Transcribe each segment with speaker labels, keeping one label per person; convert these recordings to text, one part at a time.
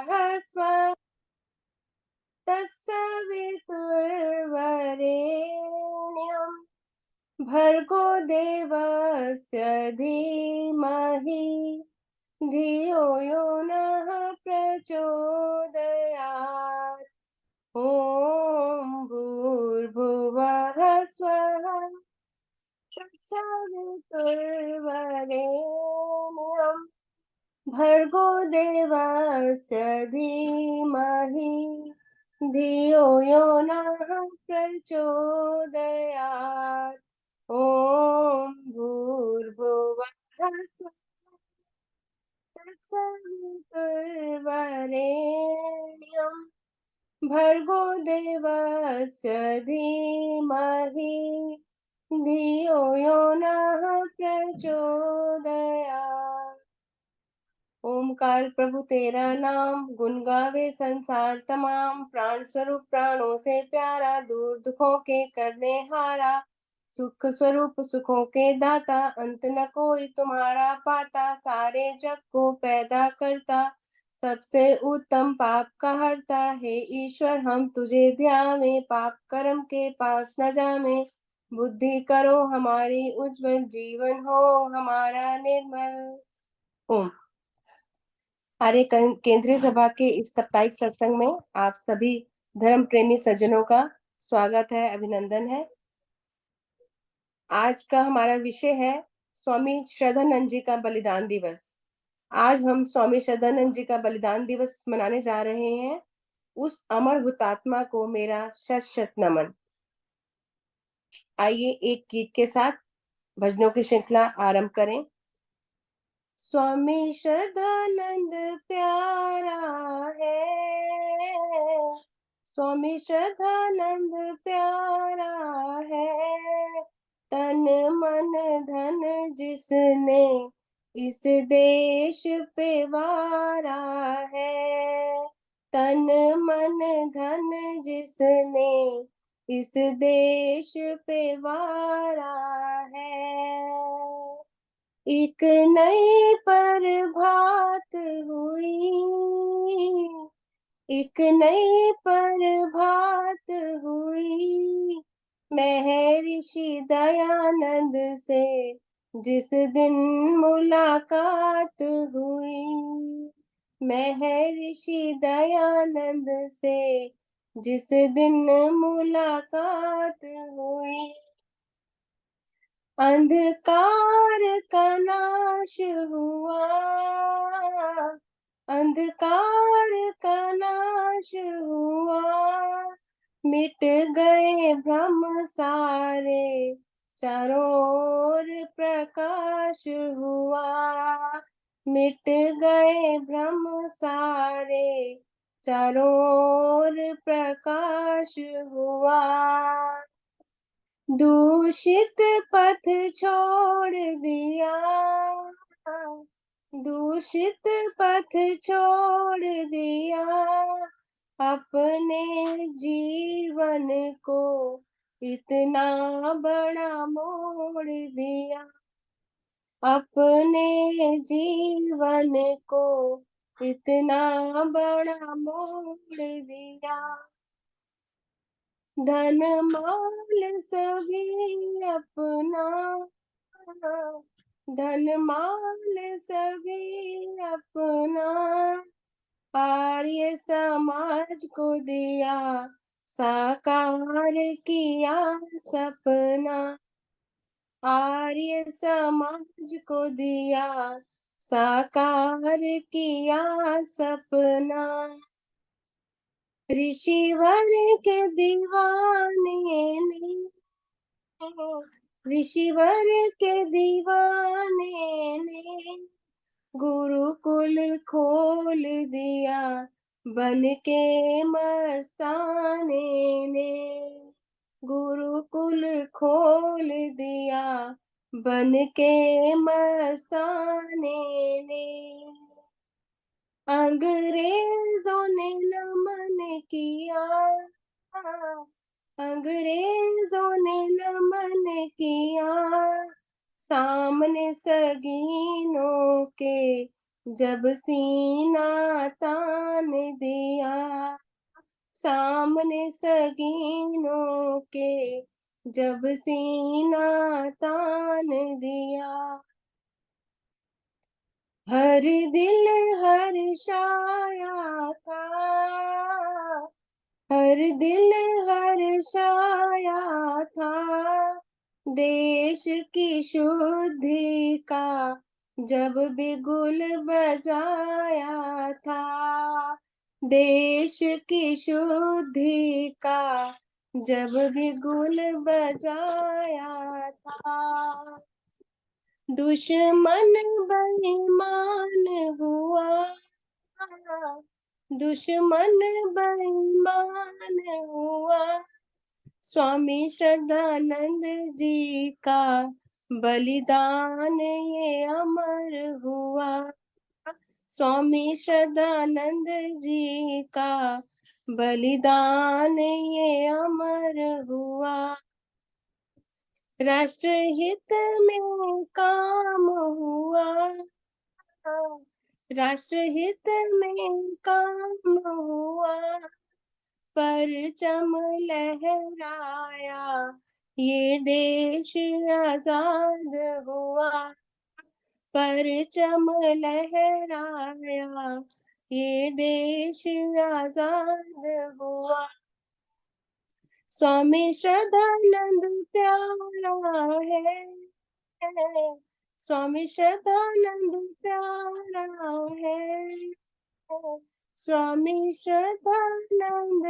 Speaker 1: स्वः तत्सवितुर्वरेण्यं भर्गो देवस्य धीमहि धियो यो नः प्रचोदयात्। ॐ भूर्भुवः स्वः तत्सवितुर्वरेण्यं भर्गो देवस्य धीमहि धियो यो नः प्रचोदयात्। ॐ भूर्भुवः स्वः तत्सवितुर्वरेण्यं भर्गो देवस्य धीमहि धियो यो नः प्रचोदयात्। ओमकार प्रभु तेरा नाम गुण गावे संसार तमाम, प्राण स्वरूप प्राणों से प्यारा, दूर दुखों के करने हारा, सुख स्वरूप सुखों के दाता, अंत न कोई तुम्हारा पाता, सारे जग को पैदा करता, सबसे उत्तम पाप का हरता है ईश्वर। हम तुझे ध्यावे, पाप कर्म के पास न जावे, बुद्धि करो हमारी उज्जवल, जीवन हो हमारा निर्मल। ओम। आर्य केंद्रीय सभा के इस साप्ताहिक सत्संग में आप सभी धर्म प्रेमी सज्जनों का स्वागत है, अभिनंदन है। आज का हमारा विषय है स्वामी श्रद्धानंद जी का बलिदान दिवस। आज हम स्वामी श्रद्धानंद जी का बलिदान दिवस मनाने जा रहे हैं। उस अमर हुतात्मा को मेरा शत शत नमन। आइए एक गीत के साथ भजनों की श्रृंखला आरंभ करें। स्वामी श्रद्धानंद प्यारा है, स्वामी श्रद्धानंद प्यारा है, तन मन धन जिसने इस देश पे वारा है, तन मन धन जिसने इस देश पे वारा है। एक नई प्रभात हुई, एक नई प्रभात हुई, महर्षि दयानंद से जिस दिन मुलाकात हुई, महर्षि दयानंद से जिस दिन मुलाकात हुई, अंधकार का नाश हुआ, अंधकार का नाश हुआ, मिट गए भ्रम सारे, चारों ओर प्रकाश हुआ, मिट गए भ्रम सारे, चारों ओर प्रकाश हुआ। दूषित पथ छोड़ दिया, दूषित पथ छोड़ दिया, अपने जीवन को इतना बड़ा मोड़ दिया, अपने जीवन को इतना बड़ा मोड़ दिया। धन माल सभी अपना, धन माल सभी अपना, आर्य समाज को दिया, साकार किया सपना, आर्य समाज को दिया, साकार किया सपना। ऋषिवर के दीवाने ने, ऋषिवर के दीवाने ने गुरुकुल खोल दिया, बन के मस्ताने ने गुरुकुल खोल दिया, बन के मस्ताने ने। अंग्रेजों ने नमन किया, अंग्रेजों ने नमन किया, सामने सगीनों के जब सीना तान दिया, सामने सगीनों के जब सीना तान दिया। हर दिल हर्षाया था, हर दिल हर्षाया था, देश की शुद्धि का जब बिगुल बजाया था, देश की शुद्धि का जब बिगुल बजाया था। दुश्मन बेईमान हुआ, दुश्मन बेईमान हुआ, स्वामी श्रद्धानंद जी का बलिदान ये अमर हुआ, स्वामी श्रद्धानंद जी का बलिदान ये अमर हुआ। राष्ट्रहित में काम हुआ, राष्ट्रहित में काम हुआ, परचम लहराया ये देश आजाद हुआ, परचम लहराया ये देश आजाद हुआ। स्वामी श्रद्धानंद प्यारा है, स्वामी श्रद्धानंद प्यारा है, स्वामी श्रद्धानंद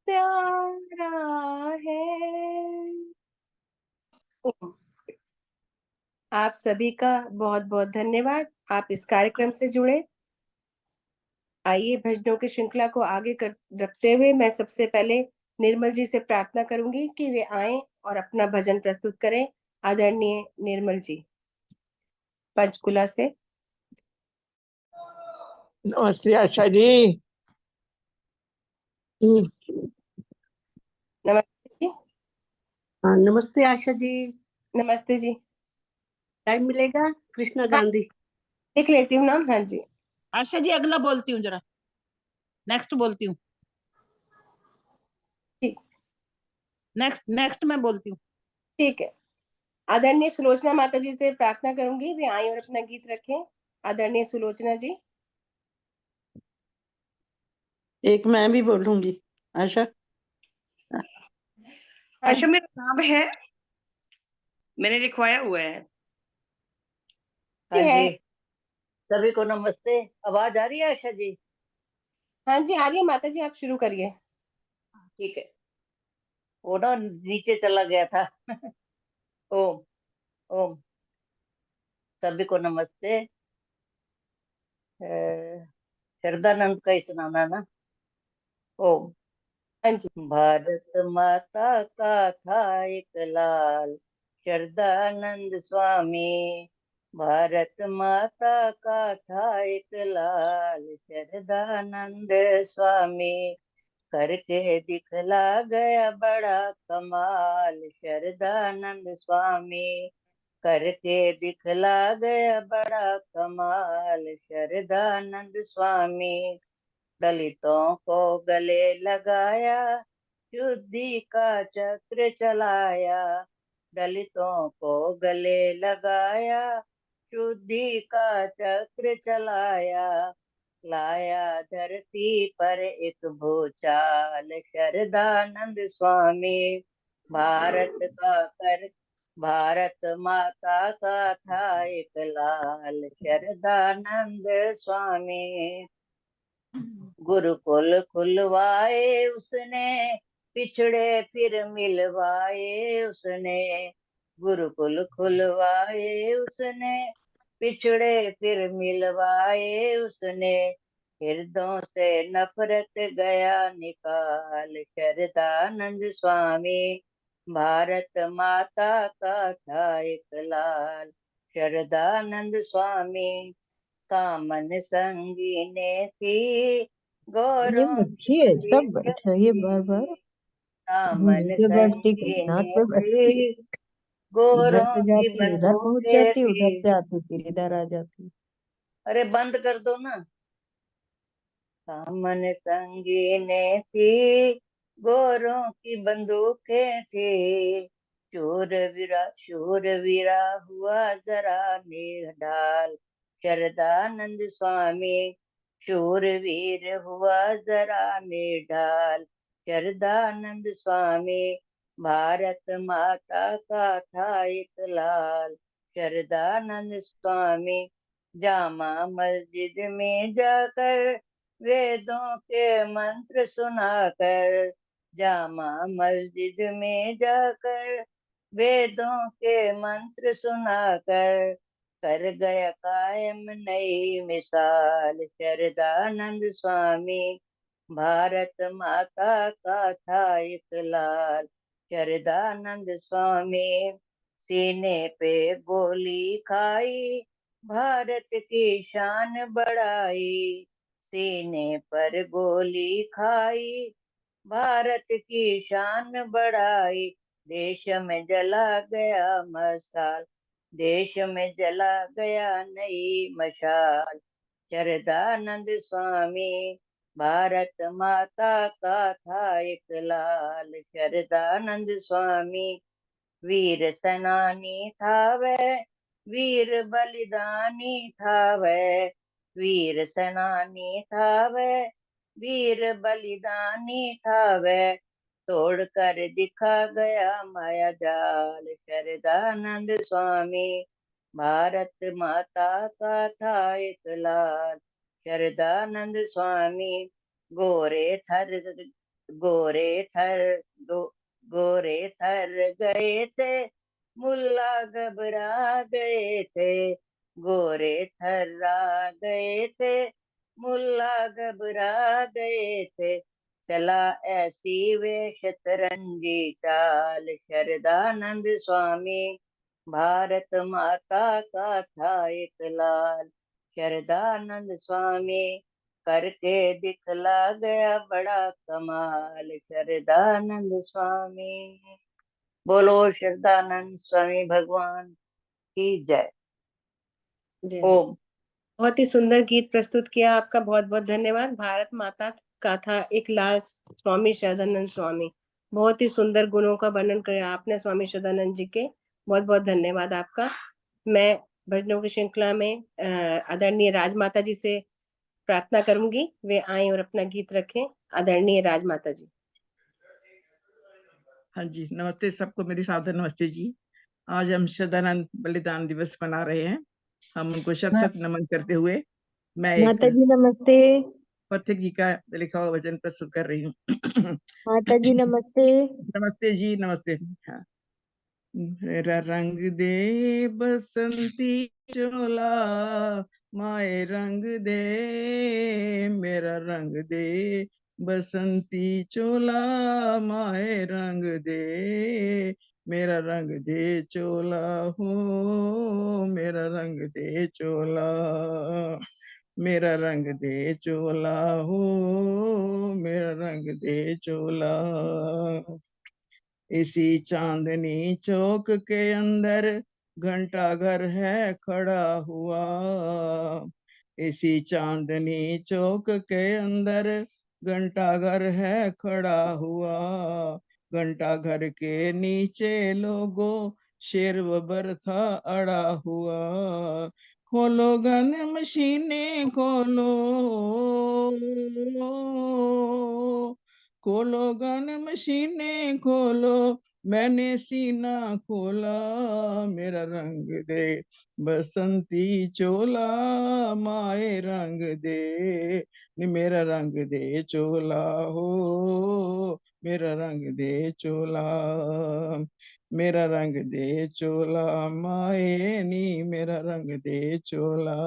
Speaker 1: प्यारा है। आप सभी का बहुत बहुत धन्यवाद। आप इस कार्यक्रम से जुड़े। आइए भजनों की श्रृंखला को आगे रखते हुए मैं सबसे पहले निर्मल जी से प्रार्थना करूंगी कि वे आएं और अपना भजन प्रस्तुत करें। आदरणीय निर्मल जी पंचकुला से।
Speaker 2: नमस्ते आशा जी।
Speaker 1: नमस्ते जी।
Speaker 3: हाँ, नमस्ते आशा जी।
Speaker 1: नमस्ते जी।
Speaker 3: टाइम मिलेगा? कृष्णा गांधी
Speaker 1: लिख लेती हूँ नाम। हाँ जी
Speaker 2: आशा जी अगला बोलती हूँ, जरा नेक्स्ट बोलती हूँ।
Speaker 1: ठीक,
Speaker 2: नेक्स्ट मैं बोलती हूँ।
Speaker 1: ठीक है। आदरणीय सुलोचना माता जी से प्रार्थना करूंगी वे आए और अपना गीत रखें। आदरणीय सुलोचना जी।
Speaker 3: एक मैं भी बोलूंगी आशा।
Speaker 4: आशा मेरा नाम है, मैंने लिखवाया हुआ है।
Speaker 3: हाँ जी, सभी को नमस्ते। आवाज आ रही है आशा जी?
Speaker 1: हाँ जी आ रही है माता जी, आप शुरू करिए।
Speaker 3: ठीक है। वो ना नीचे चला गया था। ओम ओम। सभी को नमस्ते। श्रद्धानंद का ही सुनाना ना। ओम।
Speaker 1: हाँ जी।
Speaker 3: भारत माता का था एक लाल, श्रद्धानंद स्वामी। भारत माता का था एक लाल, श्रद्धानंद स्वामी। करके दिखला गया बड़ा कमाल, श्रद्धानंद स्वामी। करके दिखला गया बड़ा कमाल, श्रद्धानंद स्वामी। दलितों को गले लगाया, शुद्धि का चक्र चलाया। दलितों को गले लगाया, शुद्धि का चक्र चलाया। लाया धरती पर एक भूचाल, शरदानंद स्वामी। भारत का कर भारत माता का था एक लाल, शरदानंद स्वामी। गुरुकुल खुलवाए उसने, पिछड़े फिर मिलवाए उसने। गुरुकुल खुलवाए उसने, पिछड़े फिर मिलवाए उसने। हृदयों से नफरत गया निकाल, शरदानंद स्वामी। भारत माता का था एक लाल, शरदानंद स्वामी। सामन संगी ने थी गौरव
Speaker 5: बच्ची सब बैठे ये बार बार
Speaker 3: सामन
Speaker 5: बैठती
Speaker 3: संगी
Speaker 5: नाथ
Speaker 3: ने
Speaker 5: पे बैठती,
Speaker 3: थी
Speaker 5: इधर
Speaker 3: गोरों
Speaker 5: से
Speaker 3: की
Speaker 5: जाती उधर पहुंच
Speaker 3: बंदूकें
Speaker 5: जाती, उधर
Speaker 3: थी।
Speaker 5: से आती फिर इधर आ जाती।
Speaker 3: अरे बंद कर दो ना। सामन संगी ने थी, गोरों की बंदूकें थी, शूरवीरा हुआ जरा निढाल। शरदानंद स्वामी शूरवीर हुआ जरा निढाल। शरदानंद स्वामी भारत माता का था एक लाल। शरदानंद स्वामी जामा मस्जिद में जाकर वेदों के मंत्र सुनाकर, जामा मस्जिद में जाकर वेदों के मंत्र सुनाकर, कर गया कायम नई मिसाल। शरदानंद स्वामी भारत माता का था एक लाल। शरदानंद स्वामी सीने पे गोली खाई, भारत की शान बढ़ाई। सीने पर गोली खाई, भारत की शान बढ़ाई। देश में जला गया मशाल, देश में जला गया नई मशाल। शरदानंद स्वामी भारत माता का था एक लाल। शरदानंद स्वामी वीर सेनानी था वह, वीर बलिदानी था वह। वीर सेनानी था वह, वीर बलिदानी था वह। तोड़ कर दिखा गया माया जाल। शरदानंद स्वामी भारत माता का था एक लाल। शरदानंद स्वामी गोरे थर गोरे थर गो, गोरे थर गए थे, मुल्ला घबरा गए थे। गोरे थर्रा गए थे, मुल्ला घबरा गए थे। चला ऐसी वे शतरंजी चाल। शरदानंद स्वामी भारत माता का था एक लाल। शरदानंद स्वामी करके दिखला गया बड़ा कमाल। शरदानंद स्वामी। बोलो शरदानंद स्वामी भगवान की जय।
Speaker 1: जय।
Speaker 3: ओम।
Speaker 1: बहुत ही सुंदर गीत प्रस्तुत किया, आपका बहुत बहुत धन्यवाद। भारत माता का था एक लाल स्वामी शरदानंद स्वामी, बहुत ही सुंदर गुणों का वर्णन किया आपने स्वामी शरदानंद जी के। बहुत बहुत धन्यवाद आपका। मैं भजनों की श्रृंखला में आदरणीय राजमाता जी से प्रार्थना करूंगी, वे आए और अपना गीत रखें। आदरणीय राजमाता जी।
Speaker 2: हाँ जी, नमस्ते सबको, मेरी सादर नमस्ते जी। आज हम शरदानंद बलिदान दिवस मना रहे हैं। हम उनको शत शत नमन करते हुए मैं
Speaker 5: माता
Speaker 2: एक
Speaker 5: जी नमस्ते।
Speaker 2: पथिक जी का लिखा हुआ वचन प्रस्तुत कर रही हूँ।
Speaker 5: माता जी नमस्ते।
Speaker 2: नमस्ते जी, नमस्ते। हाँ। मेरा रंग दे बसंती चोला, माए रंग दे, मेरा रंग दे बसंती चोला, माए रंग दे, मेरा रंग दे चोला हो, मेरा रंग दे चोला, मेरा रंग दे चोला हो, मेरा रंग दे चोला। इसी चांदनी चौक के अंदर घंटा घर है खड़ा हुआ। इसी चांदनी चौक के अंदर घंटा घर है खड़ा हुआ। घंटा घर के नीचे लोगों शेर बबर था अड़ा हुआ। खोलो गन मशीनें खोलो, खोलो गन मशीनें खोलो, मैंने सीना खोला, मेरा रंग दे बसंती चोला, माए रंग दे, मेरा रंग दे चोला हो, मेरा रंग दे चोला, मेरा रंग दे चोला, माए नी मेरा रंग दे चोला।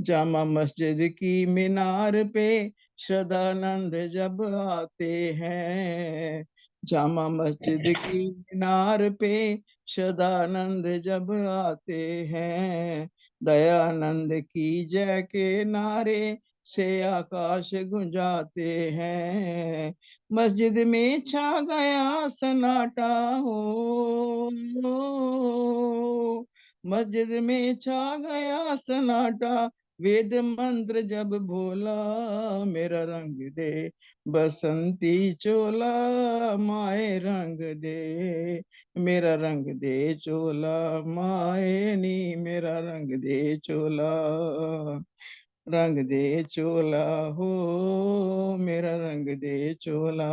Speaker 2: जामा मस्जिद की मीनार पे सदानंद जब आते हैं। जामा मस्जिद की मीनार पे सदानंद जब आते हैं। दयानंद की जय के नारे से आकाश गुंजाते हैं। मस्जिद में छा गया सन्नाटा हो, मस्जिद में छा गया सन्नाटा, वेद मंत्र जब बोला, मेरा रंग दे बसंती चोला, माए रंग दे, मेरा रंग दे चोला, माए नी मेरा रंग दे चोला, रंग दे चोला हो, मेरा रंग दे चोला।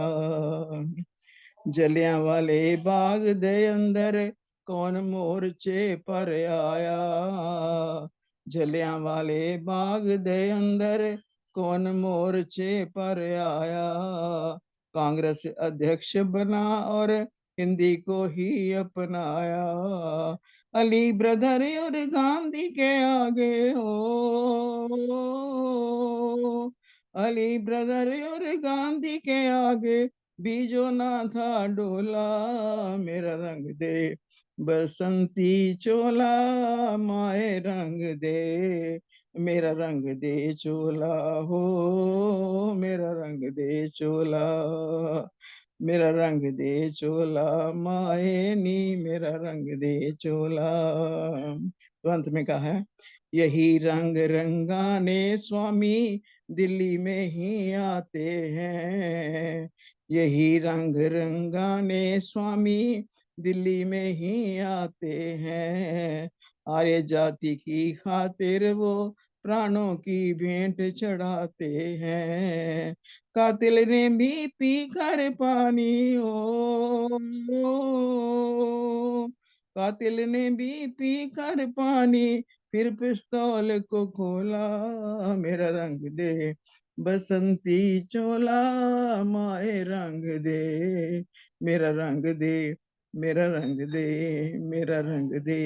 Speaker 2: जलियांवाले बाग दे अंदर कौन मोर्चे पर आया, जलियांवाले बाग दे अंदर कौन मोर्चे पर आया, कांग्रेस अध्यक्ष बना और हिंदी को ही अपनाया, अली ब्रदर और गांधी के आगे हो, अली ब्रदर और गांधी के आगे बीजो ना था डोला, मेरा रंग दे बसंती चोला, माए रंग दे, मेरा रंग दे चोला हो, मेरा रंग दे चोला, मेरा रंग दे चोला, माए नी मेरा रंग दे चोला। तो अंत में कहा है, यही रंग रंगाने स्वामी दिल्ली में ही आते हैं, यही रंग रंगाने स्वामी दिल्ली में ही आते हैं, आर्य जाति की खातिर वो प्राणों की भेंट चढ़ाते हैं, कातिल ने भी पी कर पानी हो, कातिल ने भी पी कर पानी फिर पिस्तौल को खोला, मेरा रंग दे बसंती चोला, माए रंग दे, मेरा रंग दे, मेरा रंग दे, मेरा रंग दे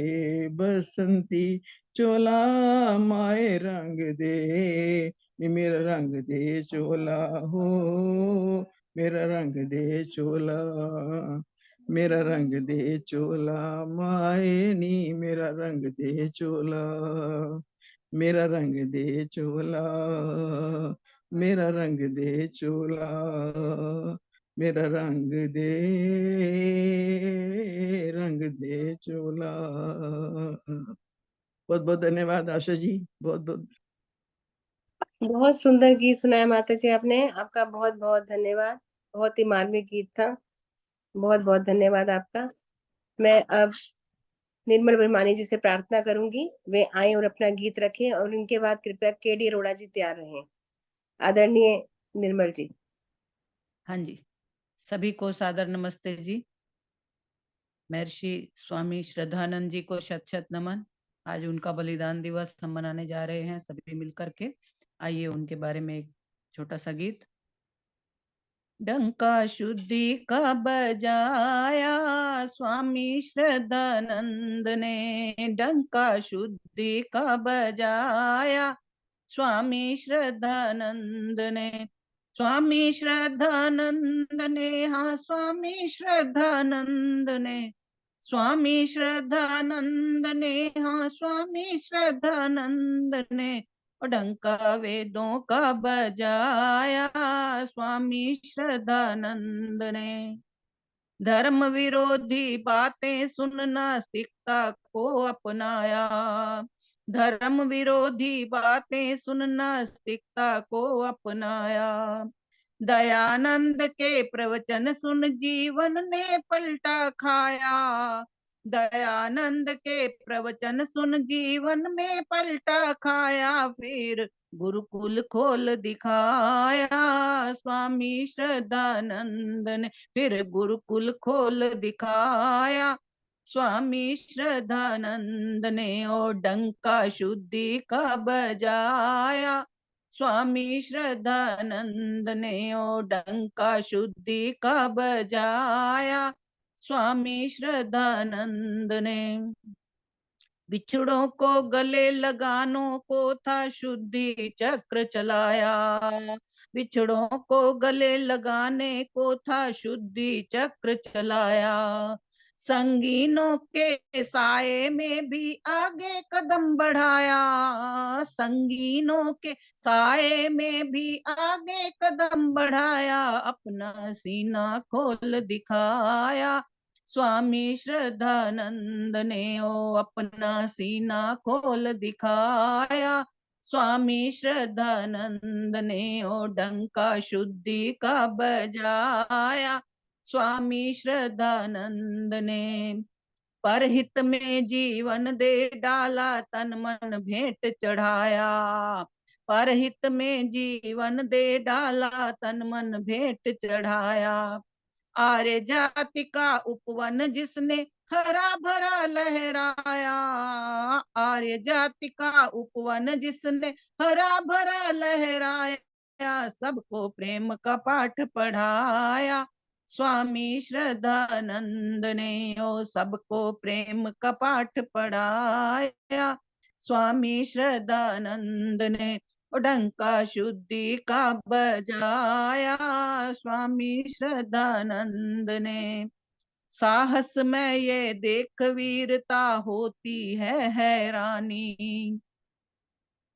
Speaker 2: बसंती चोला, माए रंग दे, मेरा रंग दे चोला हो, मेरा रंग दे चोला, मेरा रंग दे चोला, माए नी मेरा रंग दे चोला, मेरा रंग दे चोला, मेरा रंग दे चोला, मेरा रंग दे चोला। बहुत बहुत धन्यवाद आशा जी, बहुत बहुत।
Speaker 1: बहुत सुंदर गीत सुनाया माता जी आपने, आपका बहुत बहुत धन्यवाद। बहुत ही मार्मिक गीत था, बहुत बहुत धन्यवाद आपका। मैं अब निर्मल ब्रह्मानी जी से प्रार्थना करूंगी, वे आए और अपना गीत रखें, और उनके बाद कृपया केडी अरोड़ा जी तैयार रहें। आदरणीय निर्मल जी।
Speaker 6: हाँ जी, सभी को सादर नमस्ते जी। महर्षि स्वामी श्रद्धानंद जी को शत शत नमन। आज उनका बलिदान दिवस हम मनाने जा रहे हैं सभी मिलकर के। आइए उनके बारे में एक छोटा सा गीत। डंका शुद्धि का बजाया स्वामी श्रद्धानंद ने, डंका शुद्धि का बजाया स्वामी श्रद्धानंद ने, स्वामी श्रद्धानंद ने, हाँ स्वामी श्रद्धानंद ने, स्वामी श्रद्धानंद ने, हाँ स्वामी श्रद्धानंद ने, डंका वेदों का बजाया स्वामी श्रद्धानंद ने। धर्म विरोधी बातें सुन नास्तिकता को अपनाया, धर्म विरोधी बातें सुन नास्तिकता को अपनाया, दयानंद के प्रवचन सुन जीवन ने पलटा खाया, दयानंद के प्रवचन सुन जीवन में पलटा खाया, फिर गुरुकुल खोल दिखाया स्वामी श्रद्धानंद ने, फिर गुरुकुल खोल दिखाया स्वामी श्रद्धानंद ने, ओ डंका शुद्धि का बजाया स्वामी श्रद्धानंद ने, ओ डंका शुद्धि का बजाया स्वामी श्रद्धानंद ने। बिछड़ों को गले लगानों को था शुद्धि चक्र चलाया, बिछड़ों को गले लगाने को था शुद्धि चक्र चलाया, संगीनों के साए में भी आगे कदम बढ़ाया, संगीनों के साए में भी आगे कदम बढ़ाया, अपना सीना खोल दिखाया स्वामी श्रद्धानंद ने ओ अपना सीना खोल दिखाया। स्वामी श्रद्धानंद ने ओ डंका शुद्धि का बजाया। स्वामी श्रद्धानंद ने परहित में जीवन दे डाला, तन मन भेंट चढ़ाया। परहित में जीवन दे डाला, तन मन भेंट चढ़ाया। आर्य जाति का उपवन जिसने हरा भरा लहराया। आर्य जाति का उपवन जिसने हरा भरा लहराया, सबको प्रेम का पाठ पढ़ाया। स्वामी श्रद्धानंद ने ओ सबको प्रेम का पाठ पढ़ाया। स्वामी श्रद्धानंद ने डंका शुद्धि का बजाया। स्वामी श्रद्धानंद ने साहस में ये देख वीरता होती है हैरानी।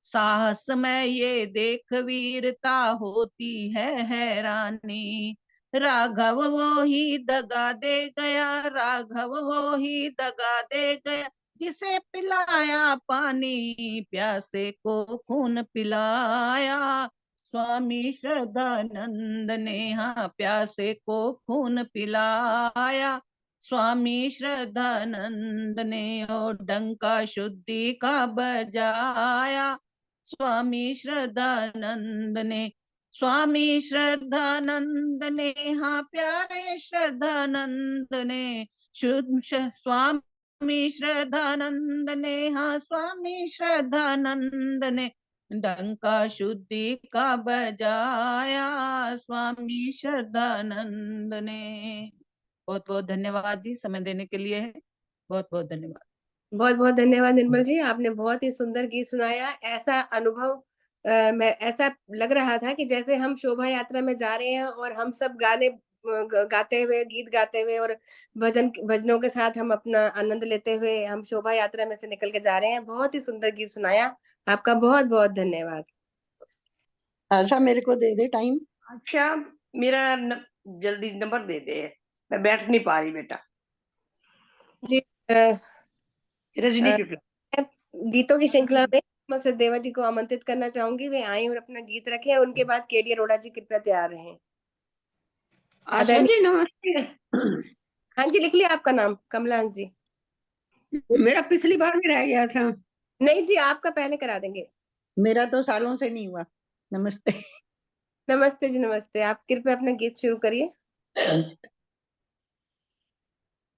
Speaker 6: साहस में ये देख वीरता होती है हैरानी। राघव वो ही दगा दे गया, राघव वो ही दगा दे गया, जिसे पिलाया पानी प्यासे को खून पिलाया। स्वामी श्रद्धानंद ने हाँ प्यासे को खून पिलाया। स्वामी श्रद्धानंद ने ओ डंका शुद्धि का बजाया। स्वामी श्रद्धानंद ने स्वामी श्रद्धानंद ने हाँ प्यारे श्रद्धानंद ने स्वामी श्रद्धानंद ने हाँ स्वामी श्रद्धानंद ने डंका शुद्धि का बजाया। स्वामी श्रद्धानंद ने। बहुत बहुत धन्यवाद जी, समय देने के लिए है। बहुत बहुत धन्यवाद।
Speaker 1: बहुत बहुत धन्यवाद निर्मल जी, आपने बहुत ही सुंदर गीत सुनाया। ऐसा अनुभव मैं ऐसा लग रहा था कि जैसे हम शोभा यात्रा में जा रहे हैं और हम सब गाने गाते हुए, गीत गाते हुए और भजनों के साथ हम अपना आनंद लेते हुए हम शोभा यात्रा में से निकल के जा रहे हैं। बहुत ही सुंदर गीत सुनाया, आपका बहुत बहुत धन्यवाद।
Speaker 2: आशा मेरे को दे दे टाइम।
Speaker 4: अच्छा, मेरा जल्दी नंबर दे दे, मैं बैठ नहीं पा रही बेटा
Speaker 1: जी।
Speaker 4: रजनी के
Speaker 1: गीतों की श्रृंखला में मैं सचदेवा जी को आमंत्रित करना चाहूंगी, वे आए और अपना गीत रखें और उनके बाद केडी अरोड़ा जी कृपया तैयार रहें।
Speaker 7: आशा जी नमस्ते।
Speaker 1: हाँ जी, लिख लिया आपका नाम, कमलांश जी।
Speaker 7: मेरा पिछली बार में रह गया था।
Speaker 1: नहीं जी, आपका पहले करा देंगे।
Speaker 2: मेरा तो सालों से नहीं हुआ। नमस्ते।
Speaker 1: नमस्ते जी, नमस्ते। आप कृपया अपना गीत शुरू करिए।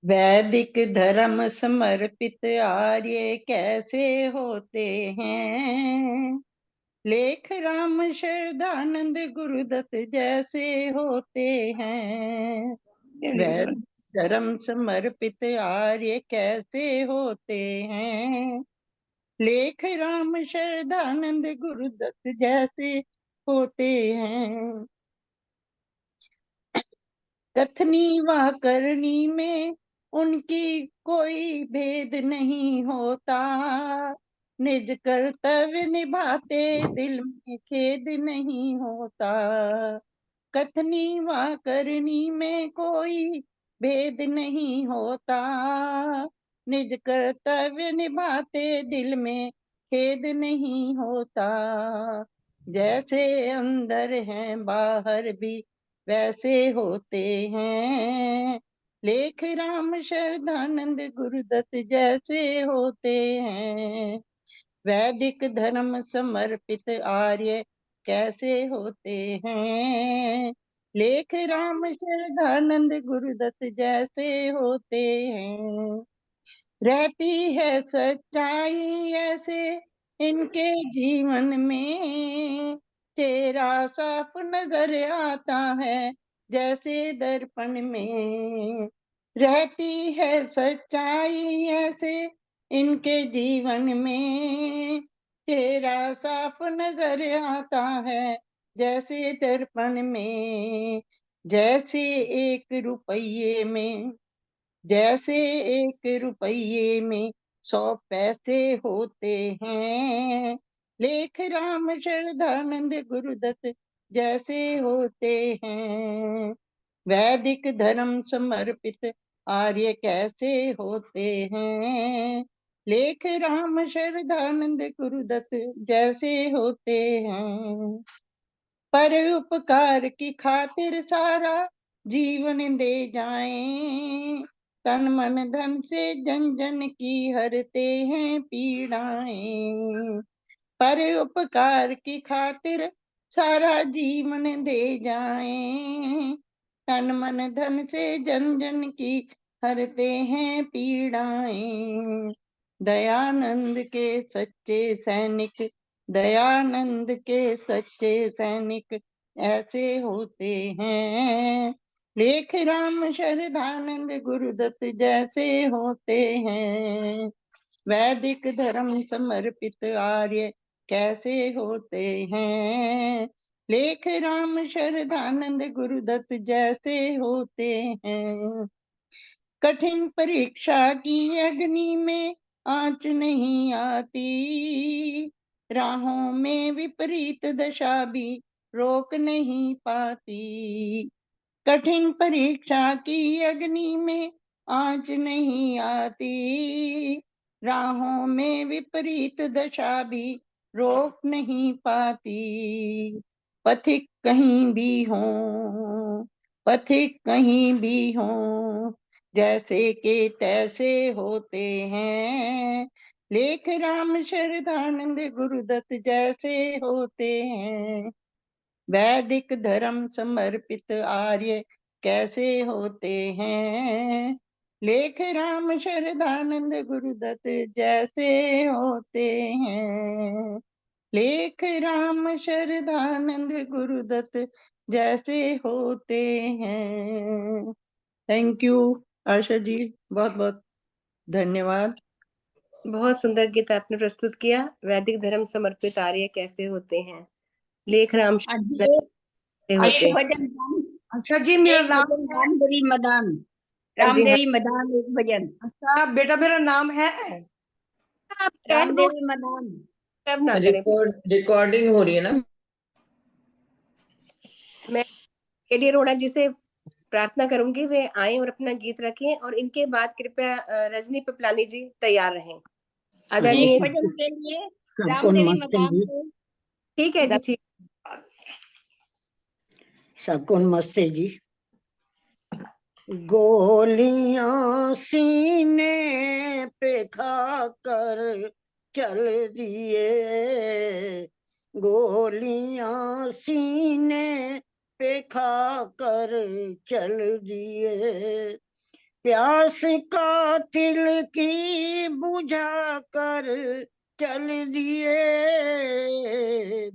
Speaker 2: वैदिक धर्म समर्पित आर्य कैसे होते हैं, लेख राम शरदानंद गुरुदत्त जैसे होते हैं। वैदिक धर्म समर्पित आर्य कैसे होते हैं, लेख राम शरदानंद गुरुदत्त जैसे होते हैं। कथनी व करनी में उनकी कोई भेद नहीं होता, निज कर्तव्य निभाते दिल में खेद नहीं होता। कथनी व करनी में कोई भेद नहीं होता, निज कर्तव्य निभाते दिल में खेद नहीं होता। जैसे अंदर हैं बाहर भी वैसे होते हैं, लेख राम शरदानंद गुरुदत्त जैसे होते हैं। वैदिक धर्म समर्पित आर्य कैसे होते हैं, लेख राम शरदानंद गुरुदत्त जैसे होते हैं। रहती है सच्चाई ऐसे इनके जीवन में, चेहरा साफ नजर आता है जैसे दर्पण में। रहती है सच्चाई ऐसे इनके जीवन में, चेहरा साफ नजर आता है जैसे दर्पण में। जैसे एक रुपये में जैसे एक रुपये में 100 पैसे होते हैं, लेख राम शरदानंद गुरुदत्त जैसे होते हैं। वैदिक धर्म समर्पित आर्य कैसे होते हैं, लेख राम शरदानंद गुरुदत्त जैसे होते हैं। पर उपकार की खातिर सारा जीवन दे जाएं, तन मन धन से जन जन की हरते हैं पीड़ाएं। पर उपकार की खातिर सारा जीवन दे जाएं, तन मन धन से जन जन की हरते हैं पीड़ाएं। दयानंद के सच्चे सैनिक, दयानंद के सच्चे सैनिक ऐसे होते हैं, लेख राम शरदानंद गुरुदत्त जैसे होते हैं। वैदिक धर्म समर्पित आर्य कैसे होते हैं, लेख राम शरदानंद गुरुदत्त जैसे होते हैं। कठिन परीक्षा की अग्नि में आंच नहीं आती, राहों में विपरीत दशा भी रोक नहीं पाती। कठिन परीक्षा की अग्नि में आंच नहीं आती, राहों में विपरीत दशा भी रोक नहीं पाती। पथिक कहीं भी हो, पथिक कहीं भी हो, जैसे के तैसे होते हैं, लेख राम शरदानंद गुरुदत्त जैसे होते हैं। वैदिक धर्म समर्पित आर्य कैसे होते हैं, लेख राम शरदानंद गुरुदत्त जैसे होते हैं। लेख राम शरदानंद गुरुदत्त जैसे होते हैं। थैंक यू आशा जी, बहुत बहुत धन्यवाद।
Speaker 1: बहुत सुंदर गीत आपने प्रस्तुत किया। वैदिक धर्म समर्पित आर्य कैसे होते हैं, लेख राम
Speaker 8: आजी
Speaker 1: कैसे होते
Speaker 8: एक
Speaker 1: हैं।
Speaker 8: भजन
Speaker 4: अच्छा जी, मेरा
Speaker 8: एक
Speaker 4: नाम
Speaker 8: भजन
Speaker 4: है।
Speaker 8: रामदेवी मदान,
Speaker 1: हाँ जी, हाँ।
Speaker 8: रामदेवी मदान एक भजन।
Speaker 4: अच्छा बेटा, मेरा नाम है।
Speaker 1: आप chat box
Speaker 8: Ramdevi Madan.
Speaker 1: Disturb ना करें।
Speaker 2: रिकॉर्डिंग हो रही है ना।
Speaker 1: मैं केडी अरोड़ा जी से प्रार्थना करूंगी वे आए और अपना गीत रखें, और इनके बाद कृपया रजनी पिपलानी जी तैयार रहें। आदरणीय।
Speaker 8: एक भजन के लिए
Speaker 7: सबको
Speaker 8: रामदेवी
Speaker 7: नमस्ते
Speaker 8: मदान
Speaker 7: जी।
Speaker 8: को
Speaker 1: ठीक है जी, ठीक।
Speaker 7: सबको नमस्ते जी। गोलियां सीने पे खाकर चल दिए, गोलियां सीने पे खाकर चल दिए, प्यास कातिल की बुझा कर चल दिए,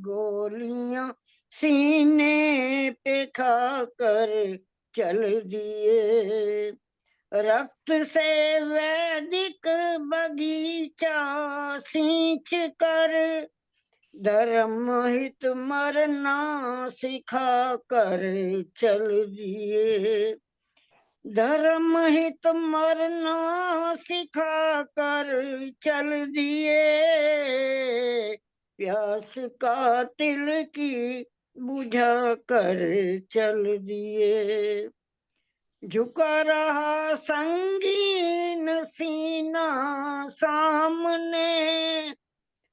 Speaker 7: गोलियां सीने पे खाकर चल दिए, रक्त से वैदिक बगीचा सींच कर धर्म हित मरना सिखा कर चल दिए, धर्म हित मरना सिखा कर चल दिए, प्यास कातिल की बुझा कर चल दिए, झुका रहा संगीन सीना सामने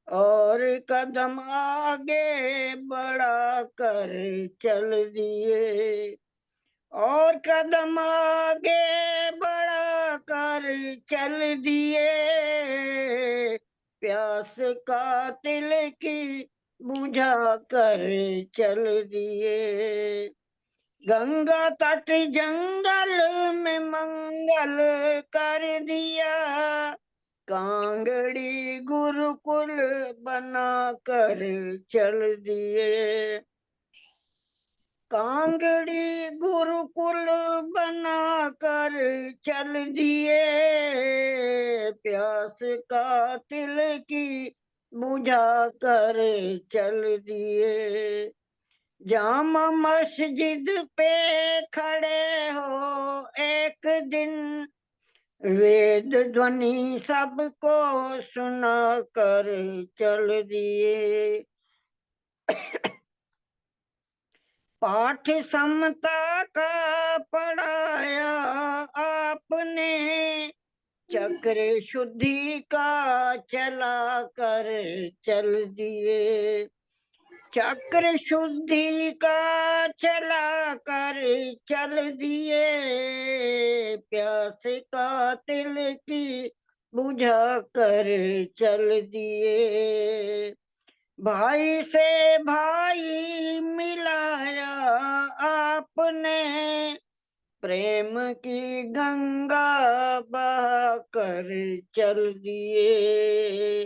Speaker 7: और कदम आगे बढ़ा कर चल दिए, और कदम आगे बढ़ा कर चल दिए, प्यास कातिल की बुझा कर चल दिए, गंगा तट जंगल में मंगल कर दिया, कांगड़ी गुरुकुल बना कर चल दिए, कांगड़ी गुरुकुल बना कर चल दिए, प्यास कातिल की बुझा कर चल दिए, जामा मस्जिद पे खड़े हो एक दिन, वेद ध्वनि सबको सुना कर चल दिए, पाठ समता का पढ़ाया आपने चक्र शुद्धि का चला कर चल दिए, चक्र शुद्धि का चला कर चल दिए, प्यास का तिल की बुझा कर चल दिए, भाई से भाई मिलाया आपने, प्रेम की गंगा बहा कर चल दिए,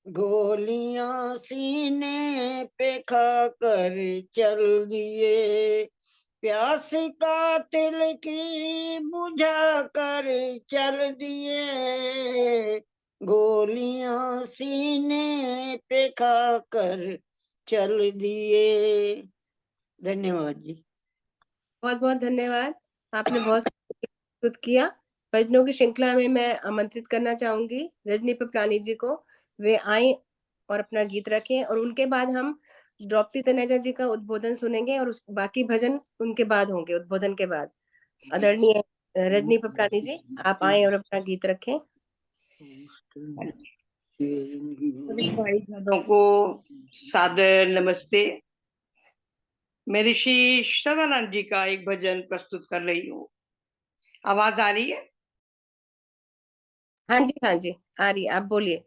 Speaker 7: गोलियां सीने पे खा कर चल दिए, प्यास का तिल की बुझा कर चल दिए, गोलियां सीने पे खा कर चल दिए। धन्यवाद जी।
Speaker 1: बहुत बहुत धन्यवाद, आपने बहुत प्रस्तुत किया। भजनों की श्रृंखला में मैं आमंत्रित करना चाहूंगी रजनी पपलानी जी को, वे आए और अपना गीत रखें, और उनके बाद हम द्रौपदी तनेजा जी का उद्बोधन सुनेंगे, और उस बाकी भजन उनके बाद होंगे, उद्बोधन के बाद। आदरणीय रजनी पपलानी जी, आप आए और अपना गीत रखें।
Speaker 4: सभी भाई बहनों को सादर नमस्ते। मैं ऋषि श्रद्धानंद जी का एक भजन प्रस्तुत कर रही हूँ। आवाज आ रही है?
Speaker 1: हाँ जी, हाँ जी, आ रही है, आप बोलिए।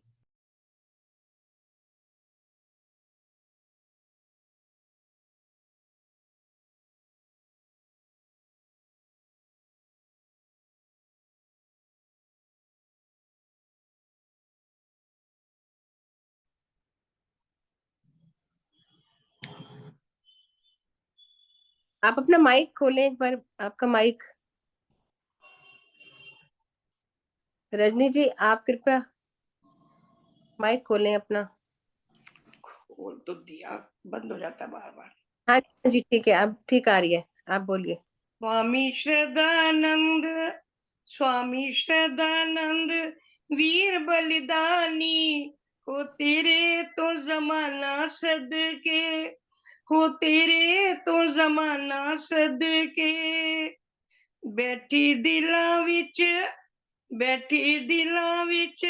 Speaker 1: आप अपना माइक खोलें एक बार, आपका माइक। रजनी जी, आप कृपया माइक खोलें अपना।
Speaker 4: खोल तो दिया, बंद हो जाता बार बार।
Speaker 1: हाँ जी, ठीक है, अब ठीक आ रही है, आप बोलिए।
Speaker 4: स्वामी श्रद्धानंद, स्वामी श्रद्धानंद, वीर बलिदानी, हो तेरे तो जमाना सदके, हो तेरे तो जमाना सदके, बैठी दिलां विच, बैठी दिलां विच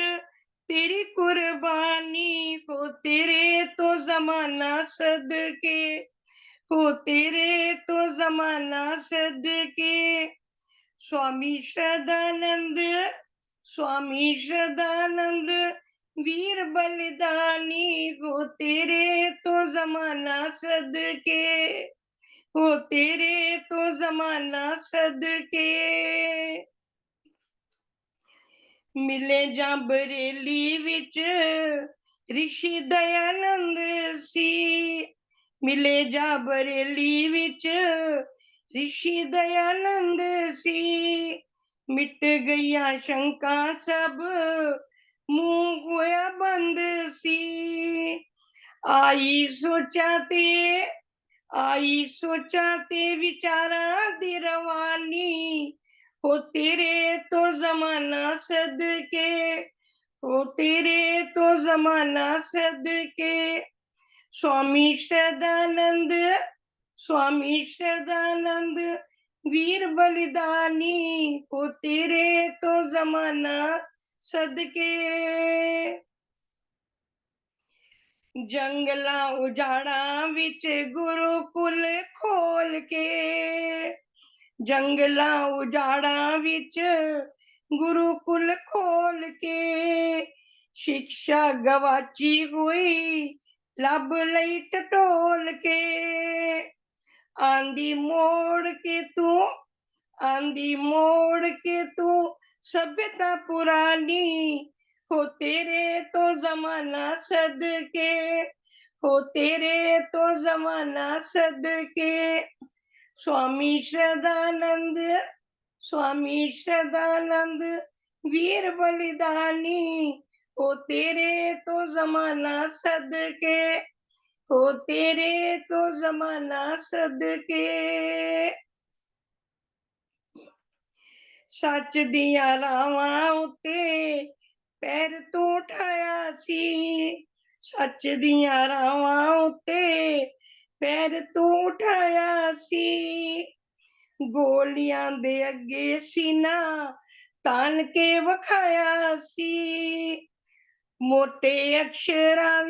Speaker 4: तेरी कुर्बानी, हो तेरे तो जमाना सदके, हो तेरे तो जमाना सदके, स्वामी श्रद्धानंद, स्वामी श्रद्धानंद, वीर बलिदानी, हो तेरे तो जमाना सदके, हो तेरे तो जमाना सदके, मिले जा बरेली विच ऋषि दयानंद सी, मिले जा बरेली विच ऋषि दयानंद सी, मिट गईया शंका सब, मुंह होया बंद सी, आई सोचा ते, आई सोचा ते विचारा दी रवानी, हो तेरे तो जमाना सदके, हो तेरे तो जमाना सदके, स्वामी श्रद्धानंद, स्वामी श्रद्धानंद, वीर बलिदानी, हो तेरे तो जमाना सदके, जंगला उजाड़ा विच गुरुकुल खोल के, जंगला उजाड़ा विच गुरुकुल खोल के, शिक्षा गवाची हुई लब लई टटोल के, आंधी मोड़ के तू, आंधी मोड़ के तू सभ्यता पुरानी, हो तेरे तो जमाना सदके, हो तेरे तो जमाना सदके, स्वामी श्रद्धानंद, स्वामी श्रद्धानंद, वीर बलिदानी, हो तेरे तो जमाना सदके, हो तेरे तो जमाना सदके, सच दिया रावां उत्ते पैर तो उठाया सी, सच दिया रावां उत्ते पैर तो उठाया सी, गोलियां दे अगे सीना तान के वखाया सी। मोटे अक्षरां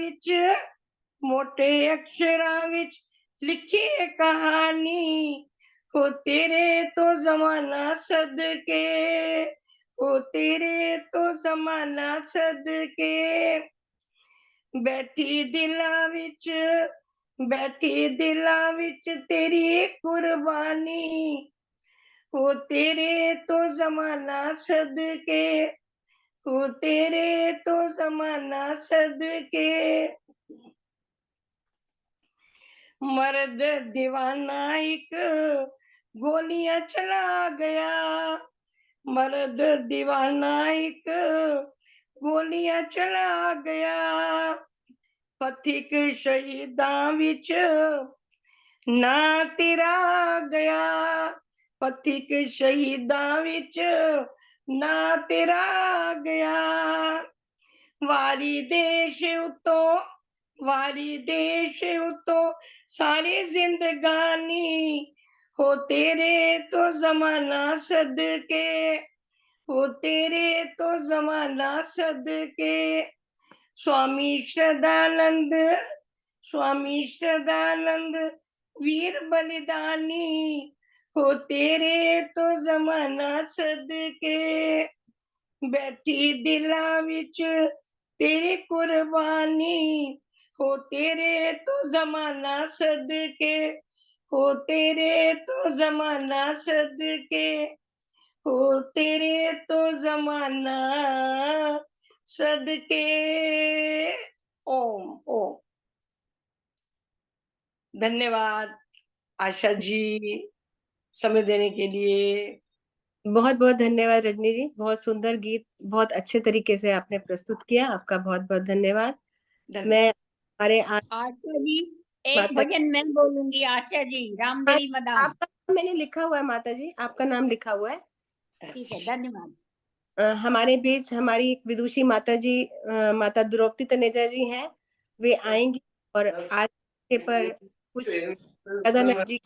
Speaker 4: विच लिखी है कहानी, हो तेरे तो जमाना सदके, हो तेरे तो जमाना सदके। बैठी दिलां विच तेरी कुर्बानी, हो तेरे तो जमाना सदके, हो तेरे तो जमाना सदके। मर्द दीवाना एक गोलियां चला गया, मर्द दीवाना एक गोलियां चला गया। पथिक शहीदां विच ना तेरा गया, पथिक शहीदां विच ना तेरा गया। वारी देश उतों सारी जिंदगानी, हो तेरे तो जमाना सदके, हो तेरे तो जमाना सदके। स्वामी श्रद्धानंद वीर बलिदानी, हो तेरे तो जमाना सदके। बैठी दिलां विच तेरी कुर्बानी, हो तेरे तो जमाना सदके, हो तेरे तो जमाना सदके, हो तेरे तो जमाना सदके। ओम ओम। धन्यवाद आशा जी, समय देने के लिए।
Speaker 1: बहुत बहुत धन्यवाद रजनी जी, बहुत सुंदर गीत बहुत अच्छे तरीके से आपने प्रस्तुत किया, आपका बहुत बहुत धन्यवाद। मैं हमारे
Speaker 8: आशा जी एक
Speaker 1: माता
Speaker 8: भजन मैं बोलूंगी। आशा जी रामदेवी मदान।
Speaker 1: आपका नाम मैंने लिखा हुआ है माता जी, आपका नाम लिखा हुआ है।
Speaker 8: ठीक है, धन्यवाद।
Speaker 1: हमारे बीच हमारी एक विदुषी माता जी माता द्रौपदी तनेजा जी हैं, वे आएंगी और आज के पर कुछ राधानंद जी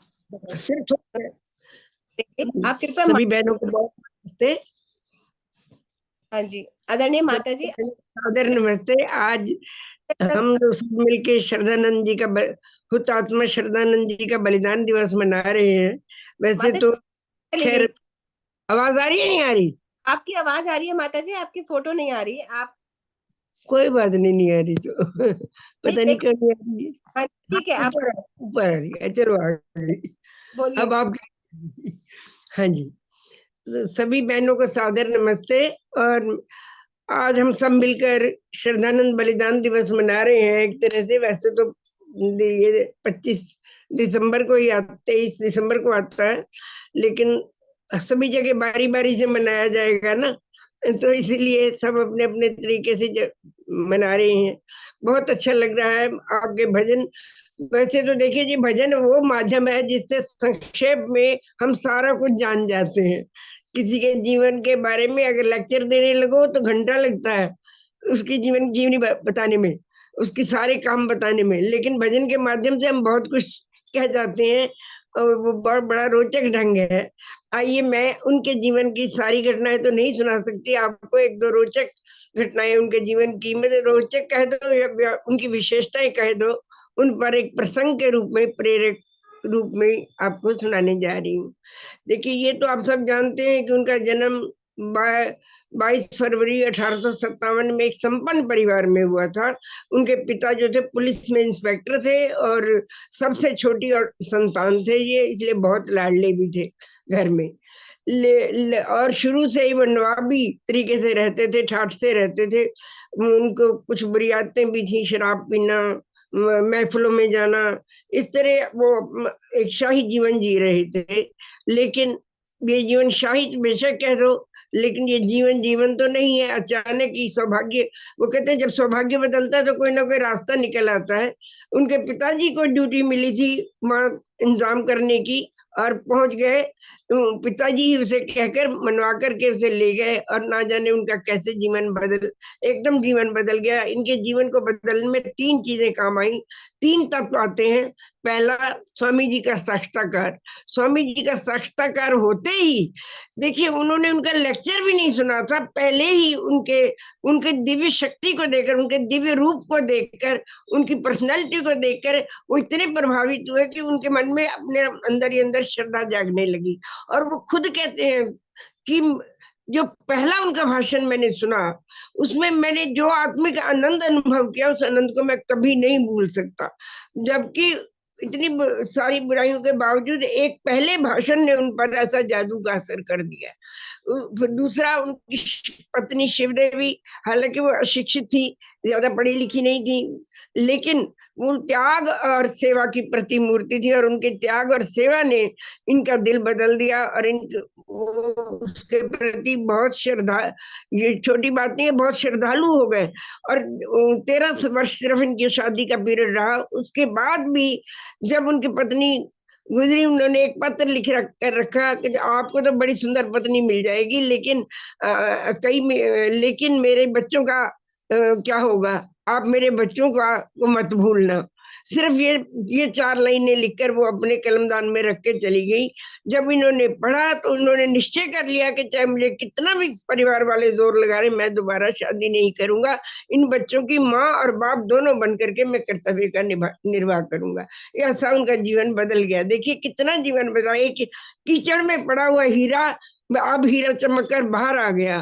Speaker 1: आप कृपया
Speaker 9: सभी बहनों को बहुत नमस्ते।
Speaker 1: हाँ जी, आदरणीय माता जी
Speaker 9: सादर नमस्ते। आज हम लोग सब मिलके श्रद्धानंद जी का हुतात्मा श्रद्धानंद जी का बलिदान दिवस मना रहे हैं। वैसे तो खैर आवाज आ रही है, नहीं आ रही?
Speaker 1: आपकी आवाज आ रही है माता जी, आपकी फोटो नहीं आ रही। आप
Speaker 9: कोई बात नहीं आ रही तो पता नहीं क्यों नहीं आ रही।
Speaker 1: हाँ ठीक है, आप
Speaker 9: ऊपर आ रही है, चलो आ गई।
Speaker 1: बोलिए।
Speaker 9: अब आप हाँ जी, सभी बहनों को सादर नमस्ते। और आज हम सब मिलकर श्रद्धानंद बलिदान दिवस मना रहे हैं। एक तरह से वैसे तो ये 25 दिसंबर को ही 23 दिसंबर को आता है, लेकिन सभी जगह बारी बारी से मनाया जाएगा ना, तो इसीलिए सब अपने अपने तरीके से मना रहे हैं। बहुत अच्छा लग रहा है आपके भजन। वैसे तो देखिए जी, भजन वो माध्यम है जिससे संक्षेप में हम सारा कुछ जान जाते हैं। किसी के जीवन के बारे में अगर लेक्चर देने लगो तो घंटा लगता है उसकी जीवनी बताने में, उसके सारे काम बताने में, लेकिन भजन के माध्यम से हम बहुत कुछ कह जाते हैं और वो बहुत बड़ा रोचक ढंग है। आइए, मैं उनके जीवन की सारी घटनाएं तो नहीं सुना सकती, आपको एक दो रोचक घटनाएं उनके जीवन की, मतलब रोचक कह दो या उनकी विशेषताएं कह दो, उन पर एक प्रसंग के रूप में, प्रेरक रूप में आपको सुनाने जा रही हूँ। देखिए, ये तो आप सब जानते हैं कि उनका जन्म 22 फरवरी 1857 में एक संपन्न परिवार में हुआ था। उनके पिता जो थे पुलिस में इंस्पेक्टर थे और सबसे छोटी और संतान थे ये, इसलिए बहुत लाडले भी थे घर में। और शुरू से ही वो नवाबी तरीके से रहते थे, ठाठ से रहते थे। उनको कुछ बुरी आदतें भी थी, शराब पीना, महफिलों में जाना, इस तरह वो एक शाही जीवन जी रहे थे। लेकिन ये जीवन शाही बेशक कह दो, लेकिन ये जीवन तो नहीं है। अचानक ही सौभाग्य, वो कहते हैं जब सौभाग्य बदलता है तो कोई ना कोई रास्ता निकल आता है। उनके पिताजी को ड्यूटी मिली थी वहां इंतजाम करने की और पहुंच गए। पिताजी उसे कहकर मनवा करके उसे ले गए और ना जाने उनका कैसे एकदम जीवन बदल गया। इनके जीवन को बदलने में 3 चीजें काम आई। 3 तत्व आते हैं। पहला स्वामी जी का साक्षात्कार। स्वामी जी का साक्षात्कार होते ही देखिए उन्होंने उनका लेक्चर भी नहीं सुना था, पहले ही उनके दिव्य शक्ति को देखकर, उनके दिव्य रूप को देखकर, उनकी पर्सनालिटी को देखकर वो इतने प्रभावित हुए कि उनके मन में अपने अंदर ही अंदर श्रद्धा जागने लगी। और वो खुद कहते हैं कि जो पहला उनका भाषण मैंने सुना, उसमें मैंने जो आत्मिक आनंद अनुभव किया, उस आनंद को मैं कभी नहीं भूल सकता। जबकि इतनी सारी बुराइयों के बावजूद एक पहले भाषण ने उन पर ऐसा जादू का असर कर दिया। फिर दूसरा, उनकी पत्नी शिवदेवी, हालांकि वो अशिक्षित थी, ज्यादा पढ़ी लिखी नहीं थी, लेकिन वो त्याग और सेवा की प्रतिमूर्ति थी, और उनके त्याग और सेवा ने इनका दिल बदल दिया और उसके प्रति बहुत श्रद्धा, ये छोटी बात नहीं है, बहुत श्रद्धालु हो गए। और 13 वर्ष सिर्फ इनकी शादी का पीरियड रहा। उसके बाद भी जब उनकी पत्नी गुजरी, उन्होंने एक पत्र लिख कर रखा कि आपको तो बड़ी सुंदर पत्नी मिल जाएगी, लेकिन मेरे बच्चों का क्या होगा, आप मेरे बच्चों को मत भूलना। सिर्फ ये 4 लाइनें लिखकर वो अपने कलमदान में रख के चली गई। जब इन्होंने पढ़ा तो उन्होंने निश्चय कर लिया कि चाहे मुझे कितना भी परिवार वाले जोर लगा रहे, मैं दोबारा शादी नहीं करूंगा। इन बच्चों की माँ और बाप दोनों बन करके मैं कर्तव्य का निर्वाह करूंगा। ऐसा उनका जीवन बदल गया। देखिए कितना जीवन बदला। एक कीचड़ में पड़ा हुआ हीरा अब हीरा चमक कर बाहर आ गया।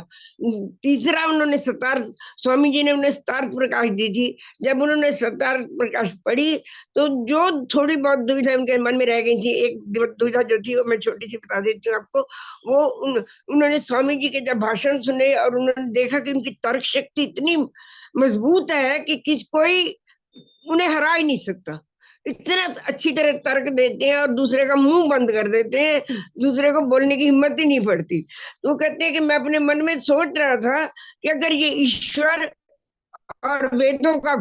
Speaker 9: तीसरा, उन्होंने सतार, स्वामी जी ने उन्हें सतार प्रकाश दी थी। जब उन्होंने सतार प्रकाश पढ़ी तो जो थोड़ी बहुत दुविधा उनके मन में रह गई थी, एक दुविधा जो थी वो मैं छोटी सी बता देती हूँ आपको। वो उन्होंने स्वामी जी के जब भाषण सुने और उन्होंने देखा कि उनकी तर्क शक्ति इतनी मजबूत है कि कोई उन्हें हरा ही नहीं सकता। इतना अच्छी तरह तर्क देते हैं और दूसरे का मुंह बंद कर देते हैं, दूसरे को बोलने की हिम्मत ही नहीं पड़ती। तो कहते हैं कि मैं अपने मन में सोच रहा था कि अगर ये ईश्वर और वेदों का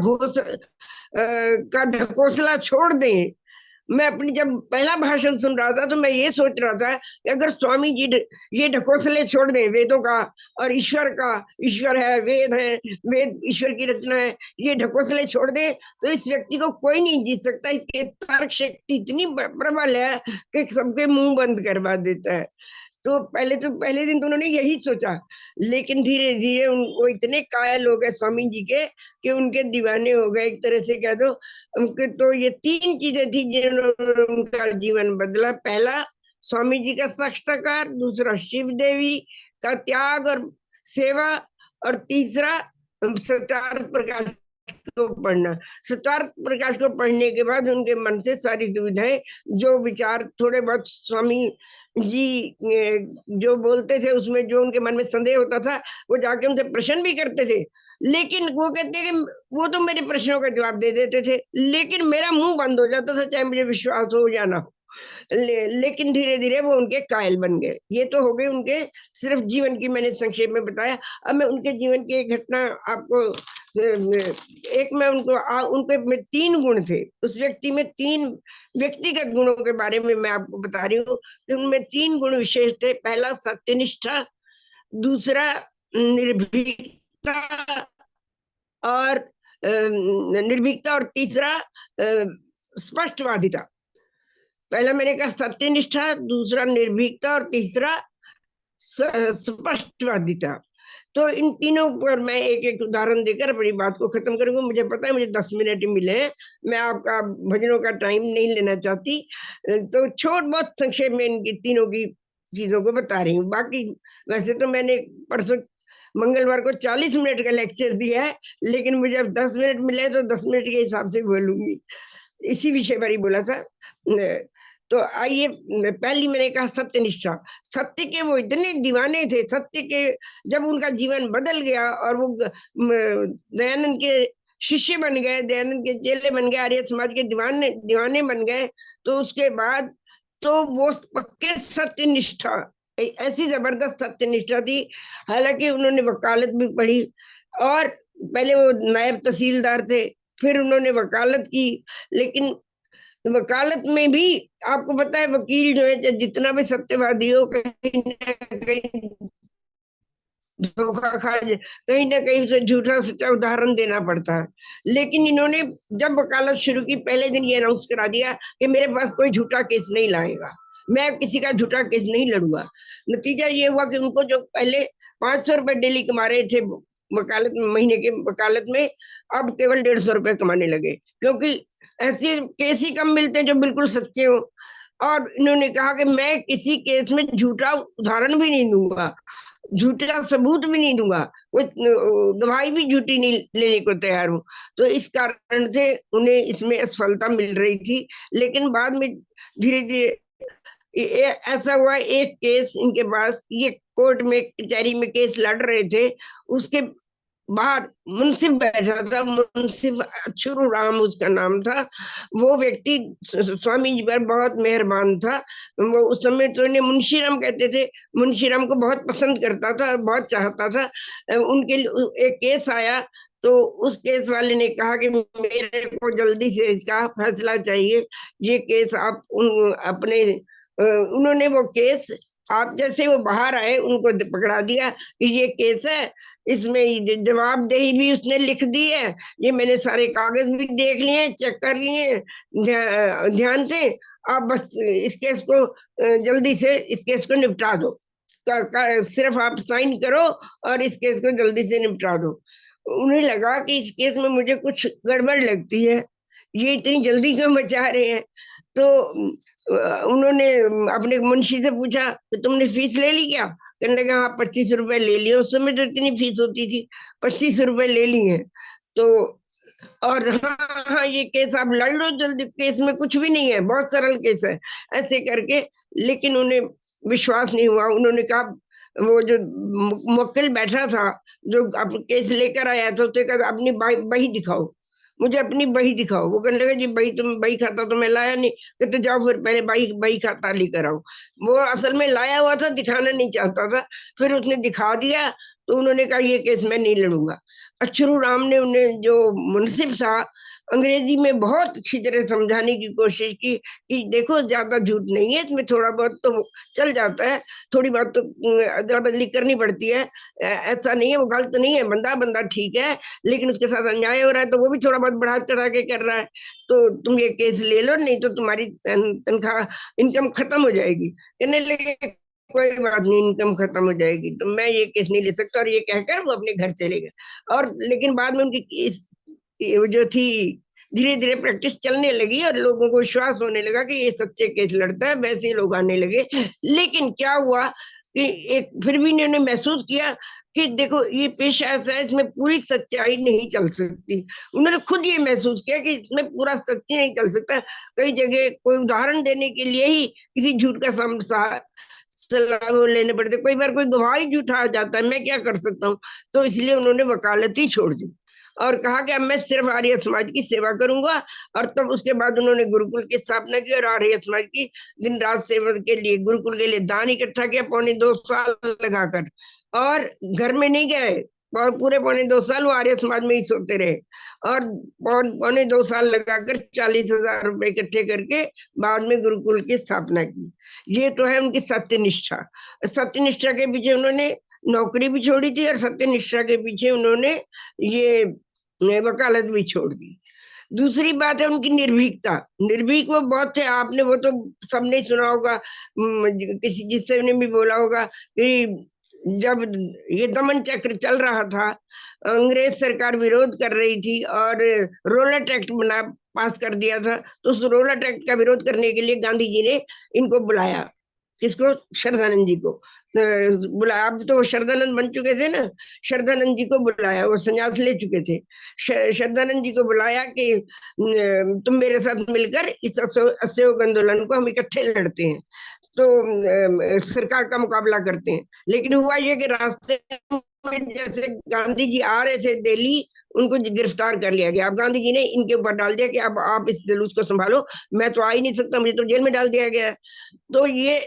Speaker 9: ढकोसला छोड़ दें। मैं अपनी जब पहला भाषण सुन रहा था तो मैं ये सोच रहा था कि अगर स्वामी जी ये ढकोसले छोड़ दें वेदों का और ईश्वर का, ईश्वर है, वेद ईश्वर की रचना है, ये ढकोसले छोड़ दें तो इस व्यक्ति को कोई नहीं जीत सकता। इसके तर्क शक्ति इतनी प्रबल है कि सबके मुंह बंद करवा देता है। तो पहले दिन तो उन्होंने यही सोचा, लेकिन धीरे धीरे उनको इतने कायल हो गए स्वामी जी के कि उनके दीवाने हो गए, एक तरह से कह दो। उनके तो ये 3 चीजें थी जिन्होंने उनका जीवन बदला। पहला, स्वामी जी का साक्षात्कार, दूसरा शिव देवी का त्याग और सेवा, और तीसरा सतार प्रकाश को पढ़ना। सतार प्रकाश को पढ़ने के बाद उनके मन से सारी दुविधाएं, जो विचार थोड़े बहुत स्वामी जी जो बोलते थे उसमें जो उनके मन में संदेह होता था, वो जाके उनसे प्रश्न भी करते थे। लेकिन वो कहते कि वो तो मेरे प्रश्नों का जवाब दे देते थे, लेकिन मेरा मुंह बंद हो जाता था, चाहे मुझे विश्वास हो या ना हो। लेकिन धीरे धीरे वो उनके कायल बन गए। ये तो हो गए उनके सिर्फ जीवन की, मैंने संक्षेप में बताया। अब मैं उनके जीवन की एक घटना आपको, एक मैं उनके में 3 गुण थे। उस व्यक्ति में 3 व्यक्तिगत गुणों के बारे में मैं आपको बता रही हूँ। उनमें 3 गुण विशेष थे। पहला, सत्यनिष्ठा, दूसरा निर्भीकता और तीसरा स्पष्टवादिता। पहला मैंने कहा सत्यनिष्ठा, दूसरा निर्भीकता और तीसरा स्पष्टवादिता। तो इन तीनों पर मैं एक उदाहरण देकर अपनी बात को खत्म करूंगा। मुझे पता है मुझे 10 मिनट ही मिले हैं, मैं आपका भजनों का टाइम नहीं लेना चाहती, तो छोट बहुत संक्षेप में इनकी तीनों की चीजों को बता रही हूँ। बाकी वैसे तो मैंने परसों मंगलवार को 40 मिनट का लेक्चर दिया है, लेकिन मुझे अब 10 मिनट मिले तो 10 मिनट के हिसाब से बोलूंगी। इसी विषय पर ही बोला था। तो आइए, पहली मैंने कहा सत्यनिष्ठा। सत्य के वो इतने दीवाने थे, सत्य के जब उनका जीवन बदल गया और वो दयानंद के शिष्य बन गए, दयानंद के चेले बन गए, आर्य समाज के दीवाने बन गए, तो उसके बाद तो वो पक्के सत्यनिष्ठा, ऐसी जबरदस्त सत्यनिष्ठा थी। हालांकि उन्होंने वकालत भी पढ़ी, और पहले वो नायब तहसीलदार थे, फिर उन्होंने वकालत की। लेकिन वकालत में भी आपको पता है, वकील जो है जितना भी सत्यवादी हो, कहीं ना कहीं धोखा खा कहीं ना कहीं उसे झूठा सच्चा उदाहरण देना पड़ता है। लेकिन इन्होंने जब वकालत शुरू की, पहले दिन ये अनाउंस करा दिया कि मेरे पास कोई झूठा केस नहीं लाएगा, मैं किसी का झूठा केस नहीं लड़ूंगा। नतीजा ये हुआ कि उनको जो पहले 500 रुपए डेली कमा रहे थे वकालत में, महीने के वकालत में, अब केवल 150 रुपए कमाने लगे, क्योंकि ऐसे केस ही कम मिलते हैं जो बिल्कुल सच्चे हो। और इन्होंने कहा कि मैं किसी केस में झूठा उदाहरण भी नहीं दूंगा, झूठा सबूत भी नहीं दूंगा, कोई गवाही भी झूठी नहीं लेने को तैयार हूँ। तो इस कारण से उन्हें इसमें असफलता मिल रही थी। लेकिन बाद में धीरे धीरे ऐसा हुआ, एक केस इनके पास, ये कोर्ट में कचहरी में केस लड़ रहे थे, उसके बाहर मुंसिफ बैठा था, मुंसिफ अच्युत राम उसका नाम था। वो व्यक्ति स्वामी जी पर बहुत मेहरबान था। वो उस समय तो इन्हें मुंशीराम कहते थे, मुंशीराम को बहुत पसंद करता था और बहुत चाहता था। उनके एक केस आया तो उस केस वाले ने कहा कि मेरे को जल्दी से इसका फैसला चाहिए, ये केस आप अपने उन्होंने वो केस, आप जैसे वो बाहर आए उनको पकड़ा दिया कि ये केस है, इसमें जवाबदेही भी उसने लिख दी है, ये मैंने सारे कागज भी देख लिए, चेक कर लिए ध्यान से, आप बस इस केस को जल्दी से इस केस को निपटा दो, सिर्फ आप साइन करो और इस केस को जल्दी से निपटा दो। उन्हें लगा कि इस केस में मुझे कुछ गड़बड़ लगती है, ये इतनी जल्दी क्यों मचा रहे हैं। तो उन्होंने अपने मुंशी से पूछा कि तुमने फीस ले ली क्या? कहने लगा हाँ 25 रुपए ले लिए, उस समय तो इतनी फीस होती थी, 25 रुपए ले ली है। तो और हाँ ये केस आप लड़ लो जल्दी, केस में कुछ भी नहीं है, बहुत सरल केस है, ऐसे करके। लेकिन उन्हें विश्वास नहीं हुआ। उन्होंने कहा, वो जो मुवक्किल बैठा था जो केस लेकर आया था, उसने कहा अपनी बही दिखाओ, मुझे अपनी बही दिखाओ। वो कहने लगा जी बही खाता तो मैं लाया नहीं। कहते जाओ फिर पहले बही खाता लेकर आओ। वो असल में लाया हुआ था, दिखाना नहीं चाहता था। फिर उसने दिखा दिया तो उन्होंने कहा ये केस मैं नहीं लड़ूंगा। अच्युत राम ने उन्हें, जो मुंसिफ था, अंग्रेजी में बहुत अच्छी तरह समझाने की कोशिश की कि देखो ज्यादा झूठ नहीं है इसमें, थोड़ा बहुत तो चल जाता है, थोड़ी बात तो अदला बदली करनी पड़ती है, ऐसा नहीं है, वो गलत नहीं है, बंदा ठीक है, लेकिन उसके साथ अन्याय हो रहा है तो वो भी थोड़ा बहुत बढ़ा चढ़ा के कर रहा है, तो तुम ये केस ले लो, नहीं तो तुम्हारी तनख्वाह इनकम खत्म हो जाएगी। कहने लगे कोई बात नहीं, इनकम खत्म हो जाएगी तो मैं ये केस नहीं ले सकता। और ये कहकर वो अपने घर चले गए। और लेकिन बाद में उनकी इस जो थी, धीरे धीरे प्रैक्टिस चलने लगी और लोगों को विश्वास होने लगा कि ये सच्चे केस लड़ता है, वैसे ही लोग आने लगे। लेकिन क्या हुआ कि एक फिर भी इन्होंने महसूस किया कि देखो ये पेशा ऐसा है, इसमें पूरी सच्चाई नहीं चल सकती। उन्होंने खुद ये महसूस किया कि इसमें पूरा सच्ची नहीं चल सकता। कई जगह कोई उदाहरण देने के लिए ही किसी झूठ का सलाह लेने पड़ते, कई बार कोई गवाही झूठा आ जाता है, मैं क्या कर सकता हूँ। तो इसलिए उन्होंने वकालत ही छोड़ दी और कहा कि अब मैं सिर्फ आर्य समाज की सेवा करूंगा। और तब उसके बाद उन्होंने गुरुकुल की स्थापना की और आर्य समाज की दिन रात सेवा के लिए, गुरुकुल के लिए दान इकट्ठा किया, 2.25 साल लगाकर, और घर में नहीं गए, और पूरे 2.25 साल वो आर्य समाज में ही सोते रहे। और 2.25 साल लगाकर 40,000 रुपए इकट्ठे करके बाद में गुरुकुल की स्थापना की। ये तो है उनकी सत्यनिष्ठा। सत्यनिष्ठा के पीछे उन्होंने नौकरी भी छोड़ी थी और सत्यनिष्ठा के पीछे उन्होंने ये वकालत भी छोड़ दी। दूसरी बात है उनकी निर्भीकता। निर्भीक वो बहुत थे, आपने वो तो सबने सुना होगा, किसी जिससे ने भी बोला होगा कि जब ये दमन चक्र चल रहा था, अंग्रेज सरकार विरोध कर रही थी और रोलट एक्ट पास कर दिया था, तो उस रोलट एक्ट का विरोध करने के लिए गांधी जी ने इनको बुलाया। किसको? श्रद्धानंद जी को बुलाया। अब तो श्रद्धानंद बन चुके थे ना, श्रद्धानंद जी को बुलाया, वो संन्यास ले चुके थे। श्रद्धानंद जी को बुलाया कि तुम मेरे साथ मिलकर इस असहयोग आंदोलन को हम इकट्ठे लड़ते हैं, तो सरकार का मुकाबला करते हैं। लेकिन हुआ ये कि रास्ते में जैसे गांधी जी आ रहे थे दिल्ली, उनको गिरफ्तार कर लिया गया। अब गांधी जी ने इनके ऊपर डाल दिया कि अब आप इस जुलूस को संभालो, मैं तो आ ही नहीं सकता, मुझे तो जेल में डाल दिया गया। तो ये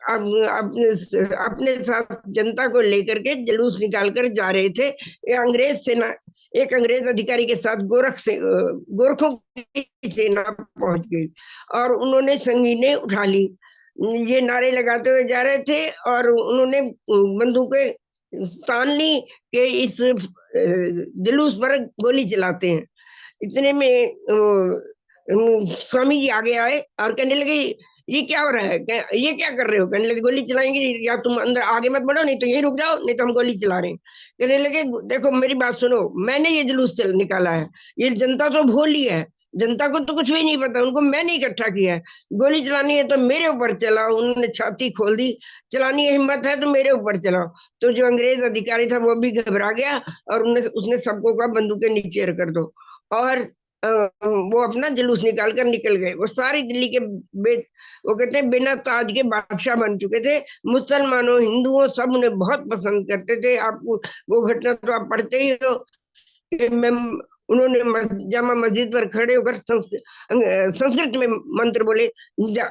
Speaker 9: अपने साथ जनता को लेकर के जुलूस निकाल कर जा रहे थे। अंग्रेज सेना, एक अंग्रेज अधिकारी के साथ गोरखों की सेना पहुंच गई और उन्होंने संगीनें उठा ली। ये नारे लगाते हुए जा रहे थे और उन्होंने बंदूकें तानली के इस जुलूस पर गोली चलाते हैं। इतने में स्वामी जी आगे आए और कहने लगे ये क्या हो रहा है, ये क्या कर रहे हो? कहने लगे गोली चलाएंगे, या तुम अंदर आगे मत बढ़ो, नहीं तो यही रुक जाओ, नहीं तो हम गोली चला रहे हैं। कहने लगे देखो मेरी बात सुनो, मैंने ये जुलूस निकाला है, ये जनता तो भोली है, जनता को तो कुछ भी नहीं पता, उनको मैंने इकट्ठा किया है, गोली चलानी है तो मेरे ऊपर चलाओ। उन्होंने छाती खोल दी, चलानी है हिम्मत है तो मेरे ऊपर चलाओ। तो जो अंग्रेज अधिकारी था वो भी घबरा गया और उसने सबको कहा बंदूकें नीचे कर दो, और वो अपना जुलूस निकाल कर निकल गए। वो सारी दिल्ली के वो कहते हैं बिना ताज के बादशाह बन चुके थे। मुसलमानों हिंदुओं सब उन्हें बहुत पसंद करते थे। आपको वो घटना तो आप पढ़ते ही हो कि उन्होंने जामा मस्जिद पर खड़े होकर संस्कृत में मंत्र बोले।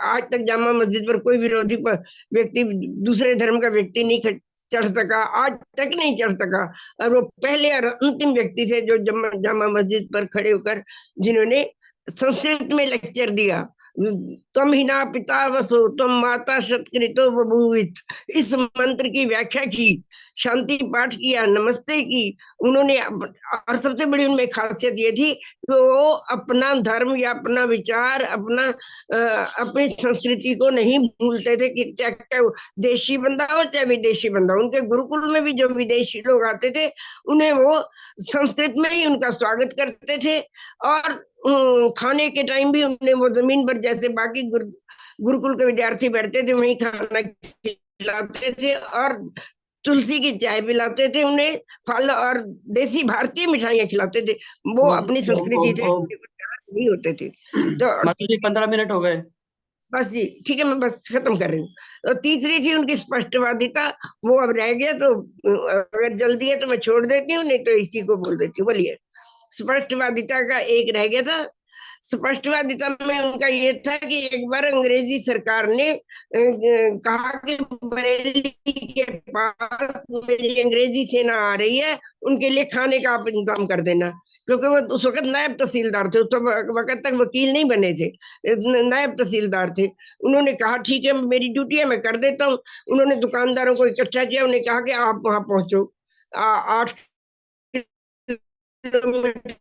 Speaker 9: आज तक जामा मस्जिद पर कोई विरोधी व्यक्ति, दूसरे धर्म का व्यक्ति नहीं चढ़ सका, आज तक नहीं चढ़ सका। और वो पहले और अंतिम व्यक्ति थे जो जामा मस्जिद पर खड़े होकर जिन्होंने संस्कृत में लेक्चर दिया। तुम हिना पिता वसो तुम माता सत्कृतो बभूवित, इस मंत्र की व्याख्या की, शांति पाठ किया, नमस्ते की उन्होंने। और सबसे बड़ी उनमें खासियत ये थी कि वो अपना धर्म या अपना विचार, अपनी संस्कृति को नहीं भूलते थे कि चाहे देशी बंदा हो चाहे विदेशी बंदा हो। उनके गुरुकुल में भी जो विदेशी लोग आते थे उन्हें वो संस्कृत में ही उनका स्वागत करते थे। और खाने के टाइम भी उन्हें वो जमीन पर जैसे बाकी गुरुकुल के विद्यार्थी बैठते थे वहीं खाना खिलाते थे और तुलसी की चाय पिलाते थे उन्हें, फल और देसी भारतीय मिठाइयाँ खिलाते थे। वो अपनी संस्कृति से नहीं होते थे। तो
Speaker 10: 15 मिनट हो गए
Speaker 9: बस जी, ठीक है, मैं बस खत्म कर रही हूँ। तो तीसरी थी उनकी स्पष्टवादिता, वो अब रह गया तो अगर जल्दी है तो मैं छोड़ देती हूँ, नहीं तो इसी को बोल देती हूँ। बोलिए। स्पष्टवादिता का एक रह गया था। स्पष्टवादिता में उनका ये था कि एक बार अंग्रेजी सरकार ने कहा कि बरेली के पास मेरी अंग्रेजी सेना आ रही है, उनके लिए खाने का आप इंतजाम कर देना। क्योंकि वो उस वक्त नायब तहसीलदार थे, उस वक्त तक वकील नहीं बने थे, नायब तहसीलदार थे। उन्होंने कहा ठीक है मेरी ड्यूटी है, मैं कर देता हूँ। उन्होंने दुकानदारों को इकट्ठा किया, उन्हें कहा कि आप वहां पहुंचो 8 किलोमीटर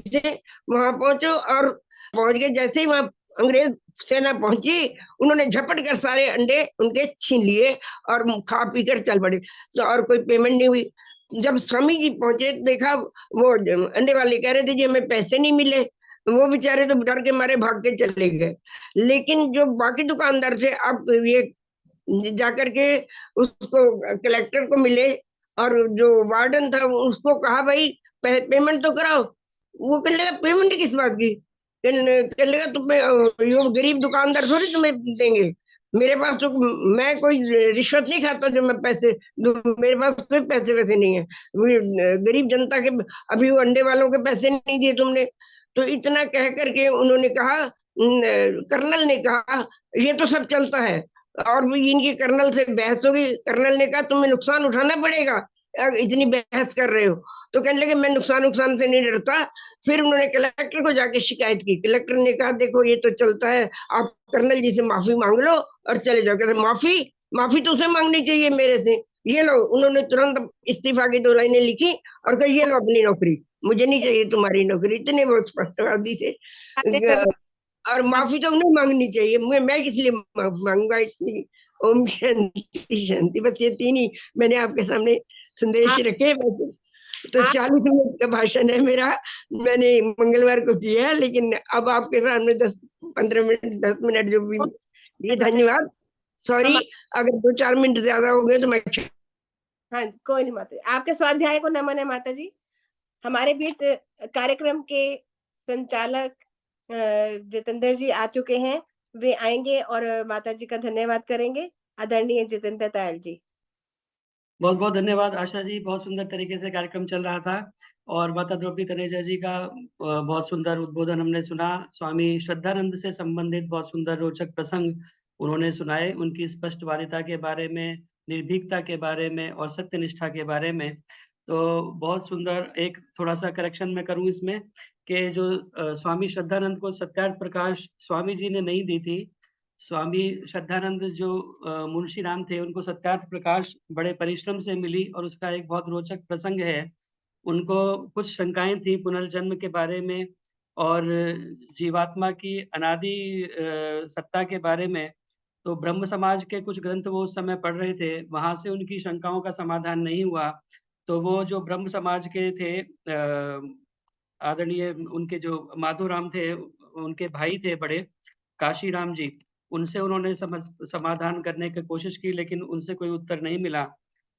Speaker 9: से वहां पहुंचो। और पहुंच गए, जैसे ही वहां अंग्रेज सेना पहुंची उन्होंने झपट कर सारे अंडे उनके छीन लिए और खा पी कर चल पड़े। तो और कोई पेमेंट नहीं हुई। जब स्वामी जी पहुंचे देखा वो अंडे वाले कह रहे थे जी हमें पैसे नहीं मिले, वो बेचारे तो डर के मारे भाग के चले गए। लेकिन जो बाकी दुकानदार थे अब ये जाकर के उसको कलेक्टर को मिले और जो वार्डन था उसको कहा भाई पेमेंट तो कराओ। वो कहने लगा पेमेंट किस बात की? कहने लगा तुम्हें यो गरीब दुकानदार थोड़ी तुम्हें देंगे, मेरे पास तो मैं कोई रिश्वत नहीं खाता जो मैं पैसे दूं, मेरे पास कोई पैसे वैसे नहीं है। गरीब जनता के अभी वो अंडे वालों के पैसे नहीं दिए तुमने। तो इतना कह करके उन्होंने कहा, कर्नल ने कहा ये तो सब चलता है। और इनकी कर्नल से बहस होगी। कर्नल ने कहा तुम्हें नुकसान उठाना पड़ेगा, इतनी बहस कर रहे हो। तो कहने लगे मैं नुकसान से नहीं डरता। फिर उन्होंने कलेक्टर को जाके शिकायत की। कलेक्टर ने कहा देखो ये तो चलता है, आप कर्नल जी से माफी मांग लो और चले जाओ। कहते माफी तो उसे मांगनी चाहिए मेरे से। ये लो, उन्होंने तुरंत इस्तीफा की 2 लाइनें लिखी और कहा ये लो अपनी नौकरी, मुझे नहीं चाहिए तुम्हारी नौकरी। इतने वो स्पष्टवादी से। और माफी तो उन्हें मांगनी चाहिए, मैं किस लिए मांगूंगा इतनी। ओम शांति शांति। बस ये 3 ही मैंने आपके सामने संदेश रखे। तो 40 मिनट का भाषण है मेरा, मैंने मंगलवार को किया है, लेकिन अब आपके सामने 10-15 मिनट 10 मिनट जो भी ये। धन्यवाद। सॉरी अगर 2-4 मिनट ज्यादा हो गए तो मैं।
Speaker 1: हाँ जी, कोई नहीं माता जी, आपके स्वाध्याय को नमन है माता जी। हमारे बीच कार्यक्रम के संचालक जितेंद्र जी आ चुके हैं, वे आएंगे और माता जी का धन्यवाद करेंगे। आदरणीय जितेंद्र तायल जी।
Speaker 10: बहुत बहुत धन्यवाद आशा जी, बहुत सुंदर तरीके से कार्यक्रम चल रहा था और माता द्रौपदी तनेजा जी का बहुत सुंदर उद्बोधन हमने सुना। स्वामी श्रद्धानंद से संबंधित बहुत सुंदर रोचक प्रसंग उन्होंने सुनाए, उनकी स्पष्टवादिता के बारे में, निर्भीकता के बारे में और सत्यनिष्ठा के बारे में। तो बहुत सुंदर। एक थोड़ा सा करेक्शन मैं करूं इसमें कि जो स्वामी श्रद्धानंद को सत्यार्थ प्रकाश स्वामी जी ने नहीं दी थी, स्वामी श्रद्धानंद जो मुंशी राम थे, उनको सत्यार्थ प्रकाश बड़े परिश्रम से मिली और उसका एक बहुत रोचक प्रसंग है। उनको कुछ शंकाएं थी पुनर्जन्म के बारे में और जीवात्मा की अनादि सत्ता के बारे में। तो ब्रह्म समाज के कुछ ग्रंथ वो उस समय पढ़ रहे थे, वहां से उनकी शंकाओं का समाधान नहीं हुआ। तो वो जो ब्रह्म समाज के थे आदरणीय उनके जो माधोराम थे, उनके भाई थे बड़े काशीराम जी, उनसे उन्होंने समाधान करने की कोशिश की, लेकिन उनसे कोई उत्तर नहीं मिला।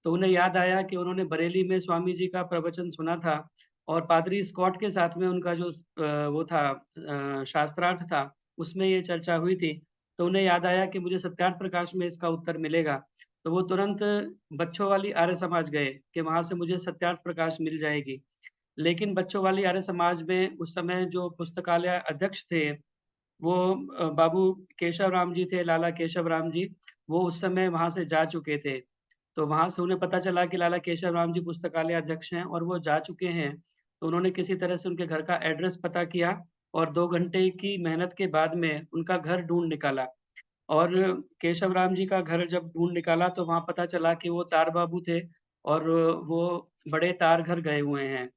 Speaker 10: तो उन्हें याद आया कि उन्होंने बरेली में स्वामी जी का प्रवचन सुना था और पादरी स्कॉट के साथ में उनका जो वो था शास्त्रार्थ था, उसमें ये चर्चा हुई थी। तो उन्हें याद आया कि मुझे सत्यार्थ प्रकाश में इसका उत्तर मिलेगा। तो वो तुरंत बच्चों वाली आर्य समाज गए कि वहां से मुझे सत्यार्थ प्रकाश मिल जाएगी। लेकिन बच्चों वाली आर्य समाज में उस समय जो पुस्तकालय अध्यक्ष थे, वो बाबू केशव राम जी थे, लाला केशव राम जी, वो उस समय वहाँ से जा चुके थे। तो वहाँ से उन्हें पता चला कि लाला केशव राम जी पुस्तकालय अध्यक्ष हैं और वो जा चुके हैं। तो उन्होंने किसी तरह से उनके घर का एड्रेस पता किया और 2 घंटे की मेहनत के बाद में उनका घर ढूँढ निकाला। और केशव राम जी का घर जब ढूँढ निकाला तो वहाँ पता चला कि वो तार बाबू थे और वो बड़े तार घर गए हुए हैं।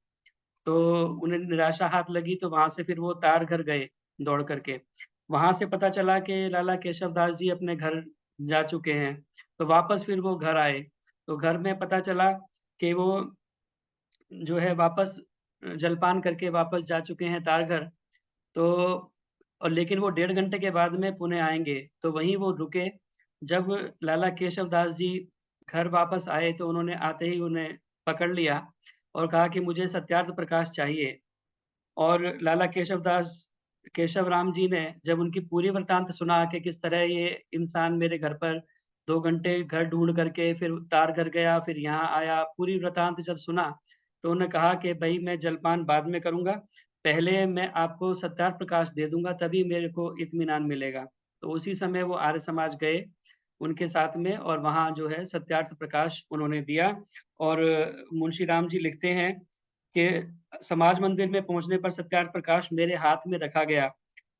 Speaker 10: तो उन्हें निराशा हाथ लगी, तो वहाँ से फिर वो तार घर गए दौड़ करके। वहाँ से पता चला कि लाला केशव दास जी अपने घर जा चुके हैं, तो वापस फिर वो घर आए। तो घर में पता चला कि वो जो है वापस जलपान करके वापस जा चुके हैं तार घर। तो और लेकिन वो 1.5 घंटे के बाद में पुणे आएँगे, तो वहीं वो रुके। जब लाला केशव दास जी घर वापस आए तो उन्होंने आते ही उन्हें पकड़ लिया और कहा कि मुझे सत्यार्थ प्रकाश चाहिए। और लाला केशव राम जी ने जब उनकी पूरी वृत्तांत सुना कि किस तरह ये इंसान मेरे घर पर 2 घंटे घर ढूँढ करके फिर तार घर गया, फिर यहाँ आया, पूरी वृत्तांत जब सुना, तो उन्होंने कहा कि भई मैं जलपान बाद में करूँगा, पहले मैं आपको सत्यार्थ प्रकाश दे दूँगा तभी मेरे को इत्मीनान मिलेगा। तो उसी समय वो आर्य समाज गए उनके साथ में और वहाँ जो है सत्यार्थ प्रकाश उन्होंने दिया। और मुंशी राम जी लिखते हैं कि समाज मंदिर में पहुँचने पर सत्यार्थ प्रकाश मेरे हाथ में रखा गया।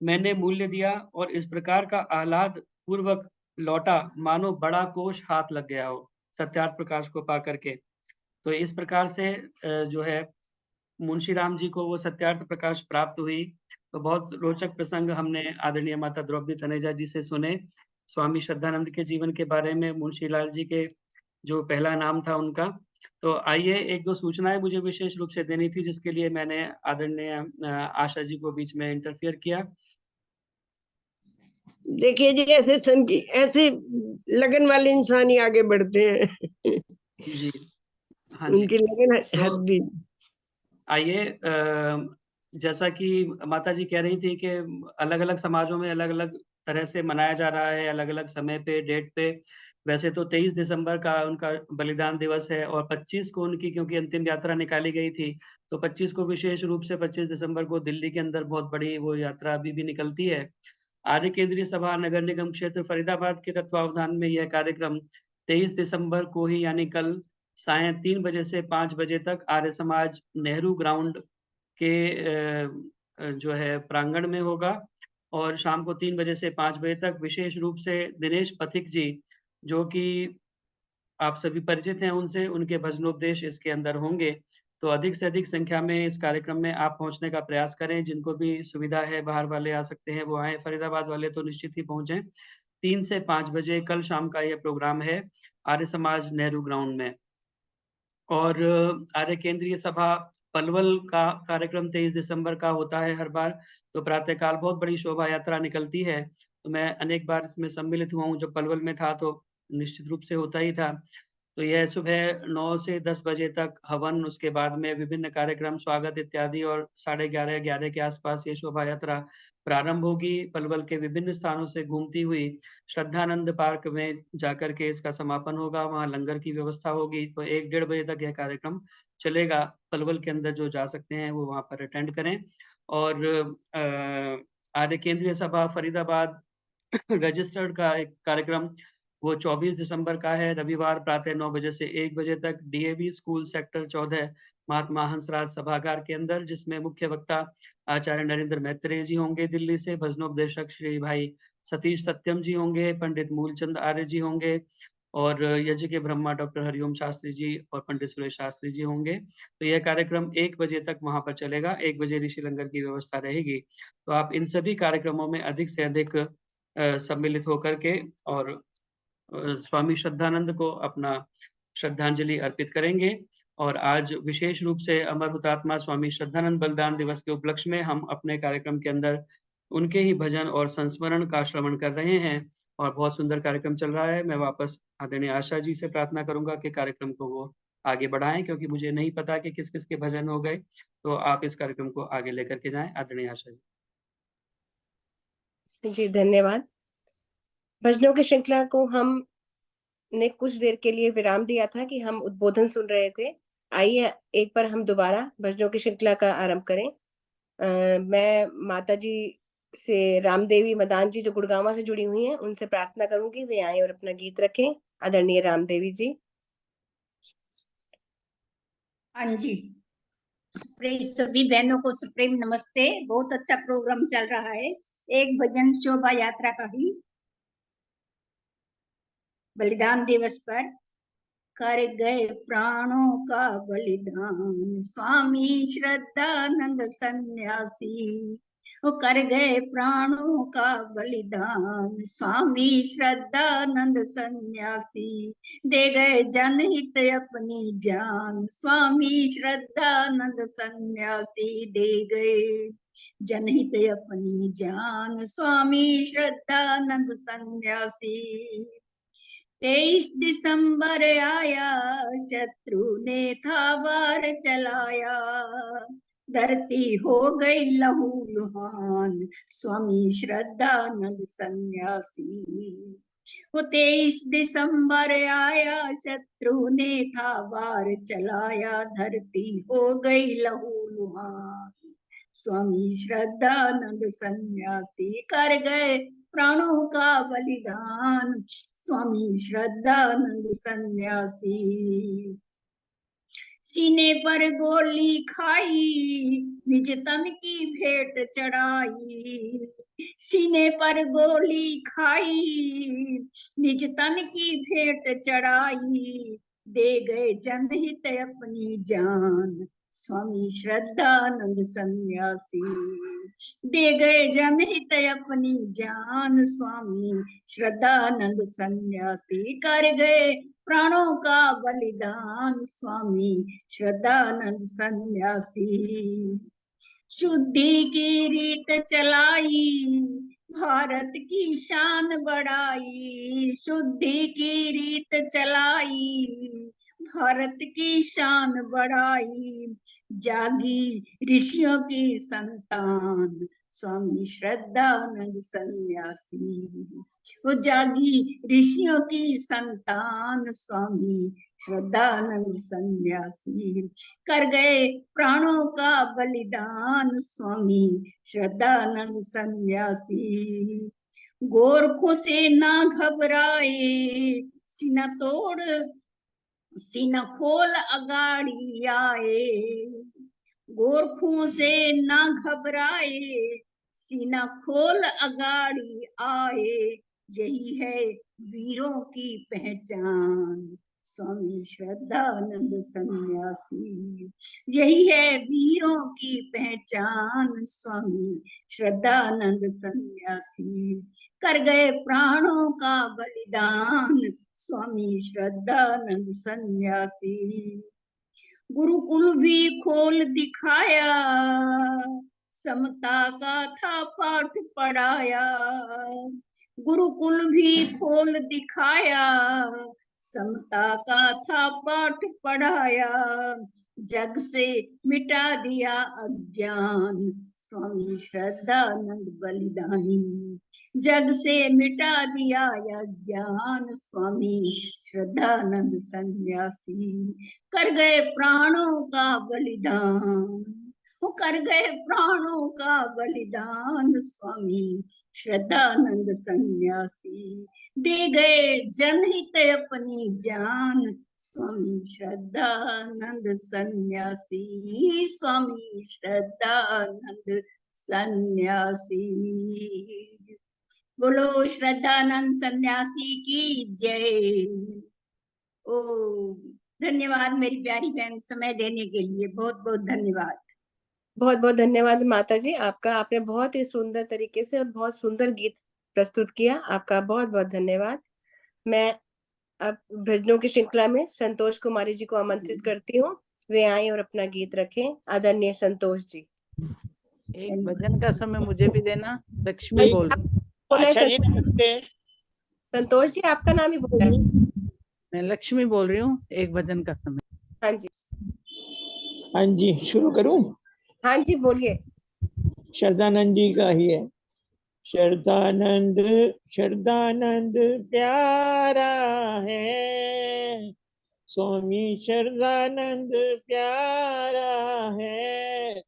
Speaker 10: मैंने मूल्य दिया और इस प्रकार का आह्लाद पूर्वक लौटा मानो बड़ा कोष हाथ लग गया हो, सत्यार्थ प्रकाश को पा करके। तो इस प्रकार से जो है मुंशी राम जी को वो सत्यार्थ प्रकाश प्राप्त हुई। तो बहुत रोचक प्रसंग हमने आदरणीय माता द्रौपदी तनेजा जी से सुने। स्वामी श्रद्धानंद के जीवन के बारे में, मुंशी लाल जी के जो पहला नाम था उनका। तो आइए 1-2 सूचनाएँ मुझे विशेष रूप से देनी थी जिसके लिए मैंने आदरणीय आशा जी को बीच में इंटरफियर किया।
Speaker 9: देखिए जी, ऐसे लगन वाले इंसान ही आगे बढ़ते हैं।
Speaker 10: जी, हाँ जी।
Speaker 9: उनकी लगन
Speaker 10: तो
Speaker 9: हद्दी।
Speaker 10: आइए जैसा कि माता जी कह रही थी कि अलग-अलग समाजों में अलग-अलग तरह से मनाया जा रहा है, अलग-अलग समय पे, डेट पे। वैसे तो 23 दिसंबर का उनका बलिदान दिवस है और 25 को उनकी क्योंकि अंतिम यात्रा निकाली गई थी, तो 25 को विशेष रूप से 25 दिसंबर को दिल्ली के अंदर बहुत बड़ी वो यात्रा अभी भी निकलती है। आर्य केंद्रीय सभा नगर निगम क्षेत्र फरीदाबाद के तत्वावधान में यह कार्यक्रम 23 दिसंबर को ही यानी कल सायं 3 बजे से 5 बजे तक आर्य समाज नेहरू ग्राउंड के जो है प्रांगण में होगा और शाम को 3 बजे से 5 बजे तक विशेष रूप से दिनेश पथिक जी, जो कि आप सभी परिचित हैं उनसे, उनके भजनोपदेश इसके अंदर होंगे। तो अधिक से अधिक संख्या में इस कार्यक्रम में आप पहुँचने का प्रयास करें, जिनको भी सुविधा है बाहर वाले आ सकते हैं वो आएँ, फरीदाबाद वाले तो निश्चित ही पहुँचे। 3 से 5 बजे कल शाम का ये प्रोग्राम है, आर्य समाज नेहरू ग्राउंड में। और आर्य केंद्रीय सभा पलवल का कार्यक्रम 23 दिसंबर का होता है हर बार, तो प्रातः काल बहुत बड़ी शोभा यात्रा निकलती है। तो मैं अनेक बार इसमें सम्मिलित हुआ हूँ, जब पलवल में था तो निश्चित रूप से होता ही था। तो यह सुबह 9 से 10 बजे तक हवन, उसके बाद में विभिन्न कार्यक्रम, स्वागत इत्यादि और 11:30 के आसपास ये शोभा यात्रा प्रारंभ होगी। पलवल के विभिन्न स्थानों से घूमती हुई श्रद्धानंद पार्क में जाकर के इसका समापन होगा, वहाँ लंगर की व्यवस्था होगी। तो 1 डेढ़ बजे तक यह कार्यक्रम चलेगा। पलवल के अंदर जो जा सकते हैं वो वहाँ पर अटेंड करें। और आर्य केंद्रीय सभा फरीदाबाद रजिस्टर्ड का एक कार्यक्रम वो 24 दिसंबर का है, रविवार प्रातः 9 बजे से 1 बजे तक डीएवी स्कूल सेक्टर 14 महात्मा हंसराज सभागार के अंदर, जिसमें मुख्य वक्ता आचार्य नरेंद्र मैत्रेय जी होंगे दिल्ली से, भजनोपदेशक श्री भाई सतीश सत्यम जी होंगे, पंडित मूलचंद आर्य जी होंगे और यज्ञ के ब्रह्मा डॉक्टर हरिओम शास्त्री जी और पंडित सुरेश शास्त्री जी होंगे। तो यह कार्यक्रम 1 बजे तक वहां पर चलेगा। 1 बजे ऋषि लंगर की व्यवस्था रहेगी। तो आप इन सभी कार्यक्रमों में अधिक से अधिक सम्मिलित होकर के और स्वामी श्रद्धानंद को अपना श्रद्धांजलि अर्पित करेंगे। और आज विशेष रूप से अमर हुतात्मा स्वामी श्रद्धानंद बलिदान दिवस के उपलक्ष्य में हम अपने कार्यक्रम के अंदर उनके ही भजन और संस्मरण का श्रवण कर रहे हैं और बहुत सुंदर कार्यक्रम चल रहा है। मैं वापस आदरणीय आशा जी से प्रार्थना करूंगा कि कार्यक्रम को वो आगे बढ़ाएं, क्योंकि मुझे नहीं पता कि किस किस के भजन हो गए। तो आप इस कार्यक्रम को आगे लेकर के जाएं, आदरणीय आशा जी।
Speaker 1: जी धन्यवाद। भजनों की श्रृंखला को हम ने कुछ देर के लिए विराम दिया था कि हम उद्बोधन सुन रहे थे। आइए एक बार हम दोबारा भजनों की श्रृंखला का आरंभ करें। मैं माता जी से रामदेवी मदान जी जो गुड़गांव से जुड़ी हुई हैं उनसे प्रार्थना करूंगी वे आए और अपना गीत रखें। आदरणीय रामदेवी जी।
Speaker 8: हाँ जी, सभी बहनों को सुप्रीम नमस्ते। बहुत अच्छा प्रोग्राम चल रहा है। एक भजन शोभा यात्रा का ही बलिदान दिवस पर कर गए प्राणों का बलिदान स्वामी श्रद्धानंद सन्यासी। वो कर गए प्राणों का बलिदान स्वामी श्रद्धानंद सन्यासी। दे गए जनहित अपनी जान स्वामी श्रद्धानंद सन्यासी। दे गए जनहित अपनी जान स्वामी श्रद्धानंद सन्यासी। 23 दिसंबर आया शत्रु ने था वार चलाया। धरती हो गई लहूलुहान स्वामी श्रद्धानंद सन्यासी। वो 23 दिसंबर आया शत्रु ने था वार चलाया। धरती हो गई लहूलुहान स्वामी श्रद्धानंद सन्यासी। कर गए प्राणों का बलिदान स्वामी श्रद्धानंद सन्यासी। सीने पर गोली खाई निज तन की भेंट चढ़ाई। सीने पर गोली खाई निज तन की भेंट चढ़ाई। दे गए जनहित अपनी जान स्वामी श्रद्धानंद सन्यासी। दे गए जनहित अपनी जान स्वामी श्रद्धानंद सन्यासी। कर गए प्राणों का बलिदान स्वामी श्रद्धानंद सन्यासी। शुद्धि की रीत चलाई भारत की शान बढ़ाई। शुद्धि की रीत चलाई भारत की शान बढ़ाई। जागी ऋषियों की संतान स्वामी श्रद्धानंद सन्यासी। वो जागी ऋषियों की संतान स्वामी श्रद्धानंद सन्यासी। कर गए प्राणों का बलिदान स्वामी श्रद्धानंद सन्यासी। गोरखों से ना घबराए सीना तोड़ सीना खोल अगाड़ी आए। गोरखों से ना घबराए सीना खोल अगाड़ी आए। यही है वीरों की पहचान स्वामी श्रद्धानंद सन्यासी। यही है वीरों की पहचान स्वामी श्रद्धानंद सन्यासी। कर गए प्राणों का बलिदान स्वामी श्रद्धानंद सन्यासी। गुरुकुल भी खोल दिखाया समता का था पाठ पढ़ाया। गुरुकुल भी खोल दिखाया समता का था पाठ पढ़ाया। जग से मिटा दिया अज्ञान स्वामी श्रद्धानंद बलिदानी। जग से मिटा दिया अज्ञान स्वामी श्रद्धानंद सन्यासी। कर गए प्राणों का बलिदान वो कर गए प्राणों का बलिदान स्वामी श्रद्धानंद सन्यासी। दे गए जनहित अपनी जान स्वामी श्रद्धानंद सन्यासी, स्वामी श्रद्धानंद सन्यासी। बोलो श्रद्धानंद सन्यासी की जय। ओ धन्यवाद मेरी प्यारी बहन, समय देने के लिए बहुत बहुत धन्यवाद।
Speaker 1: बहुत बहुत धन्यवाद माता जी आपका, आपने बहुत ही सुंदर तरीके से और बहुत सुंदर गीत प्रस्तुत किया, आपका बहुत बहुत धन्यवाद। मैं अब भजनों की श्रृंखला में संतोष कुमारी जी को आमंत्रित करती हूँ, वे आए और अपना गीत रखें। आदरणीय संतोष जी।
Speaker 6: एक भजन का समय मुझे भी देना। लक्ष्मी बोल रही हूँ।
Speaker 1: बोला है
Speaker 2: आशा जी नमस्ते।
Speaker 1: संतोष जी, आपका नाम ही बोला है।
Speaker 6: मैं लक्ष्मी बोल रही हूँ। एक भजन का समय।
Speaker 1: हाँ जी,
Speaker 2: हाँ जी, शुरू करूं?
Speaker 1: हाँ जी बोलिए।
Speaker 2: श्रद्धानंद जी का ही है। श्रद्धानंद श्रद्धानंद प्यारा है, स्वामी श्रद्धानंद प्यारा है।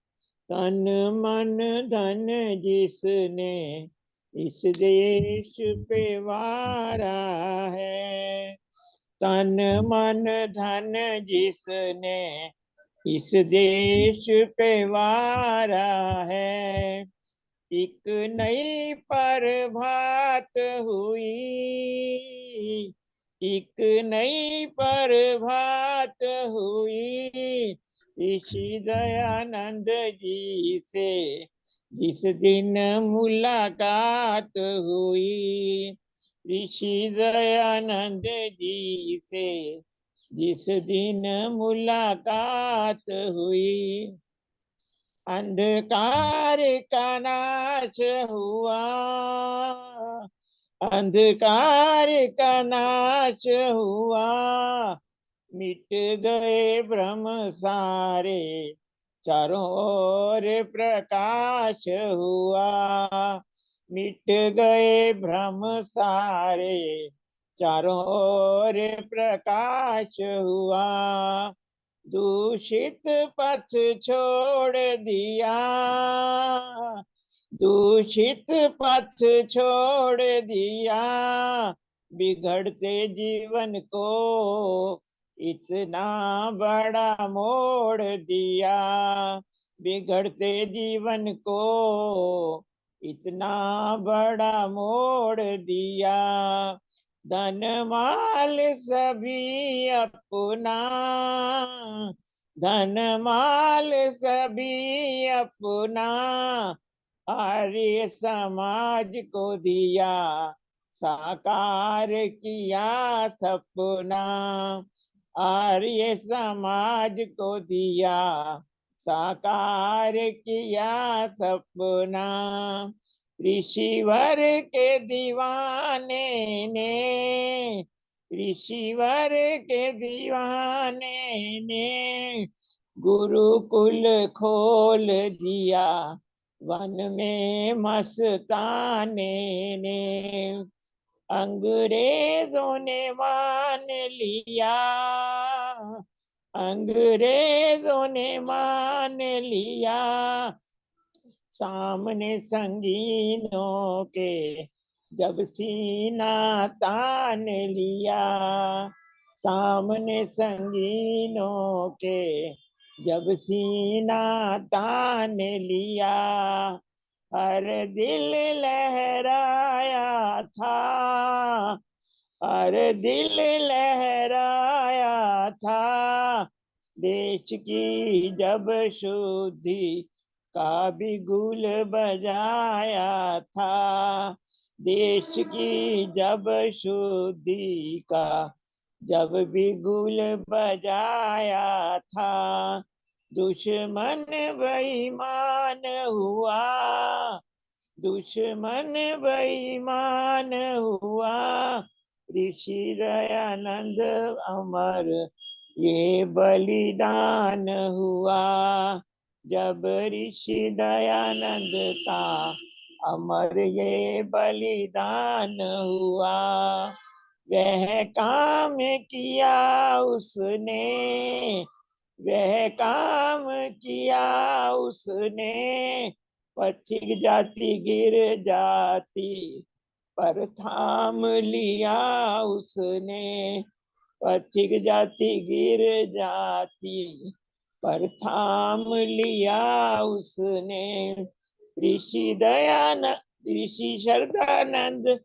Speaker 2: तन मन धन जिसने इस देश पे वारा है, तन मन धन जिसने इस देश पे वारा है। एक नई प्रभात हुई, एक नई प्रभात हुई ऋषि दयानंद जी से जिस दिन मुलाकात हुई, ऋषि दयानंद जी से जिस दिन मुलाकात हुई। अंधकार का नाश हुआ, अंधकार का नाश हुआ, मिट गए भ्रम सारे, चारों ओर प्रकाश हुआ, मिट गए भ्रम सारे, चारों ओर प्रकाश हुआ। दूषित पथ छोड़ दिया, दूषित पथ छोड़ दिया, बिगड़ते जीवन को इतना बड़ा मोड़ दिया, बिगड़ते जीवन को इतना बड़ा मोड़ दिया। धन माल सभी अपना, धन माल सभी अपना, आर्य समाज को दिया, साकार किया सपना, आर्य समाज को दिया, साकार किया सपना। ऋषिवर के दीवाने ने, ऋषिवर के दीवाने ने गुरुकुल खोल दिया, वन में मस्ताने ने, अंग्रेजों ने मान लिया, अंग्रेजों ने मान लिया, सामने संगीनों के जब सीना तान लिया, सामने संगीनों के जब सीना तान लिया। हर दिल लहराया था, हर दिल लहराया था, देश की जब शुद्धि का बिगुल बजाया था, देश की जब शुद्धि का जब बिगुल बजाया था। दुश्मन बेईमान हुआ, दुश्मन बेईमान हुआ, ऋषि दयानंद अमर ये बलिदान हुआ, जब ऋषि दयानंद का अमर ये बलिदान हुआ। वह काम किया उसने, वह काम किया उसने, पथिक जाति गिर जाती पर थाम लिया उसने,
Speaker 11: पथिक जाती गिर जाती, पर थाम लिया उसने। ऋषि श्रद्धानंद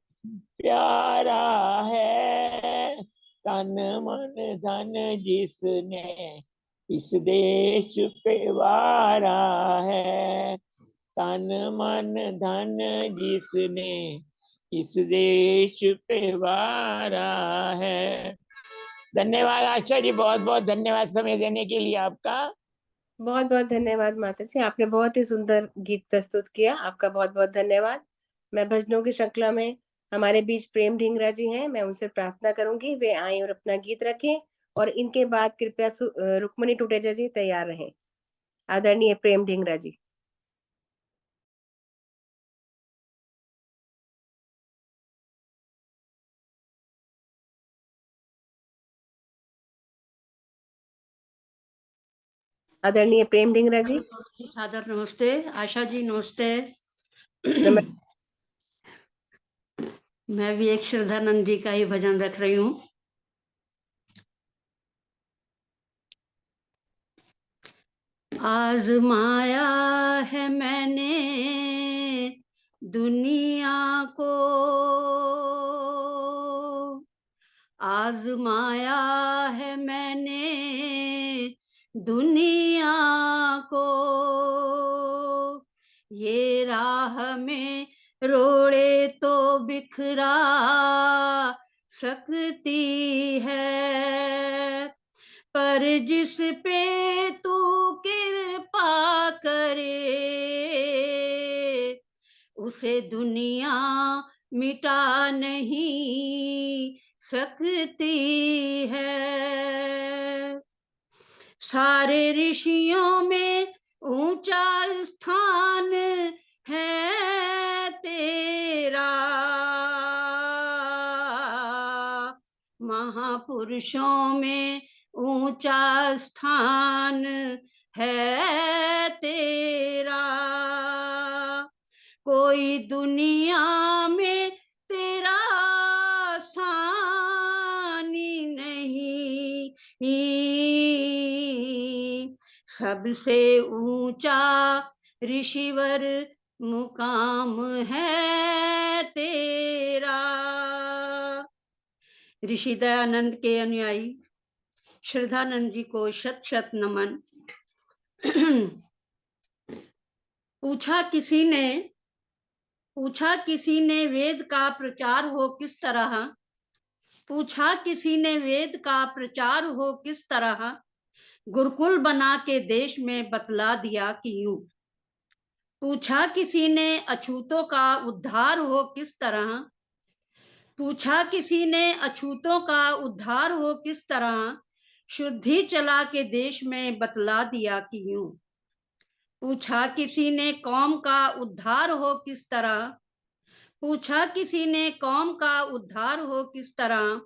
Speaker 11: प्यारा है, तन मन धन जिसने इस देश पे वारा है। तन मन धन जिसने इस देश पे वारा है। धन्यवाद आशा जी, बहुत बहुत धन्यवाद समय देने के लिए आपका।
Speaker 1: बहुत बहुत धन्यवाद माता जी, आपने बहुत ही सुंदर गीत प्रस्तुत किया, आपका बहुत बहुत धन्यवाद। मैं भजनों की श्रृंखला में हमारे बीच प्रेम ढींगरा जी हैं, मैं उनसे प्रार्थना करूंगी वे आए और अपना गीत रखें, और इनके बाद कृपया रुक्मणी टुटेजा जी तैयार रहें। आदरणीय प्रेम ढींगरा जी। आदरणीय प्रेम ढींगरा जी।
Speaker 12: सादर नमस्ते। आशा जी नमस्ते। मैं भी एक श्रद्धानंद जी का ही भजन रख रही हूँ। आजमाया है मैंने दुनिया को, आजमाया है मैंने दुनिया को, ये राह में रोड़े तो बिखरा सकती है, पर जिस पे तू कृपा करे उसे दुनिया मिटा नहीं सकती है। सारे ऋषियों में ऊंचा स्थान है तेरा, महापुरुषों में ऊंचा स्थान है तेरा, कोई दुनिया में तेरा सानी नहीं, सबसे ऊंचा ऋषिवर मुकाम है तेरा। ऋषि दयानंद के अनुयायी श्रद्धानंद जी को शत शत नमन। पूछा किसी ने वेद का प्रचार हो किस तरह, पूछा किसी ने वेद का प्रचार हो किस तरह, गुरुकुल बना के देश में बतला दिया कि यूं। पूछा किसी ने अछूतों का उद्धार हो किस तरह, पूछा किसी ने अछूतों का उद्धार हो किस तरह, शुद्धि चला के देश में बतला दिया कि यूं। पूछा किसी ने कौम का उद्धार हो किस तरह, पूछा किसी ने कौम का उद्धार हो किस तरह,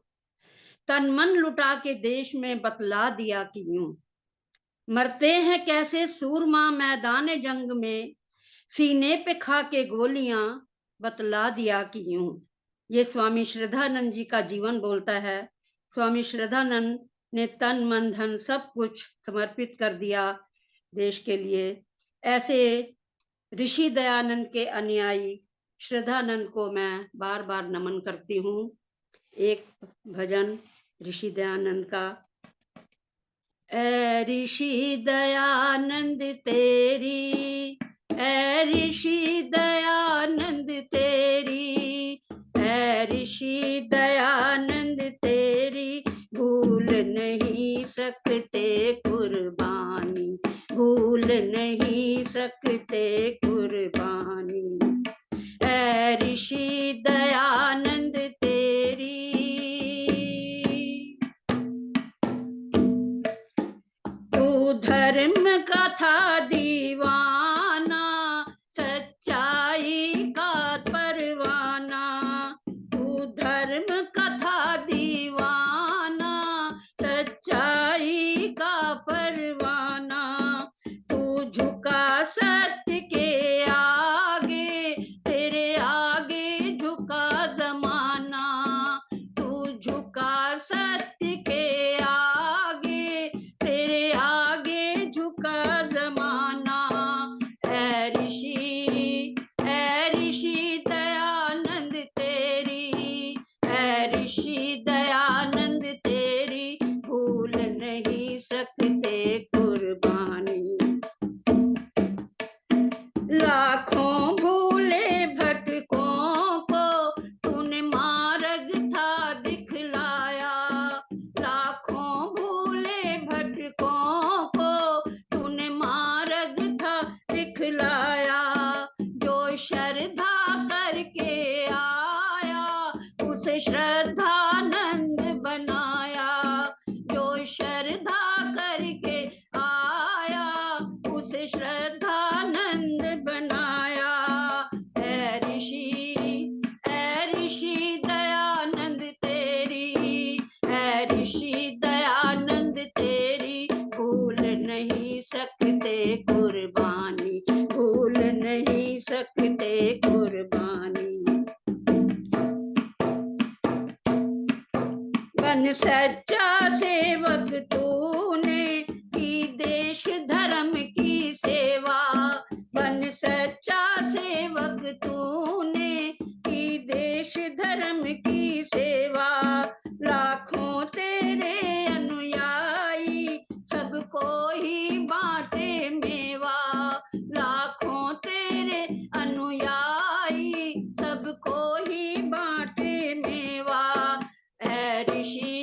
Speaker 12: तन मन लुटा के देश में बतला दिया कि यूं। मरते हैं कैसे सूरमा मैदान जंग में, सीने पे खा के गोलियां बतला दिया कि यूं। ये स्वामी श्रद्धानंद जी का जीवन बोलता है। स्वामी श्रद्धानंद ने तन मन धन सब कुछ समर्पित कर दिया देश के लिए। ऐसे ऋषि दयानंद के अनुयायी श्रद्धानंद को मैं बार बार नमन करती हूँ। एक भजन ऋषि दयानंद का। ऐ ऋषि दयानंद तेरी, ऐ ऋषि दयानंद तेरी, ऐ ऋषि दयानंद तेरी, भूल नहीं सकते कुर्बानी, भूल नहीं सकते कुर्बानी। ऐ ऋषि दयानंद तेरी, तू धर्म का था दीवाना, सच्चाई का परवाना, तू धर्म का था दीवाना, सच्चाई का परवाना, तू झुका सत्य के आगे, तेरे आगे झुका जमाना, तू झुका सत्य के उसे श्रद्धानंद बनाया। जो श्रद्धा करके आया उसे श्रद्धानंद बनाया। ऐ ऋषि दयानंद तेरी, ऐ ऋषि दयानंद तेरी, भूल नहीं सकते कुर्बानी, भूल नहीं सकते कुर्बानी। बन सच्चा सेवक तूने की देश धर्म की सेवा। बन सच्चा सेवक तूने की देश धर्म की सेवा। लाखों तेरे अनुयायी सबको ही बांटे मेवा। लाखों तेरे अनुयायी सबको ही बांटे मेवा। ऐ ऋषि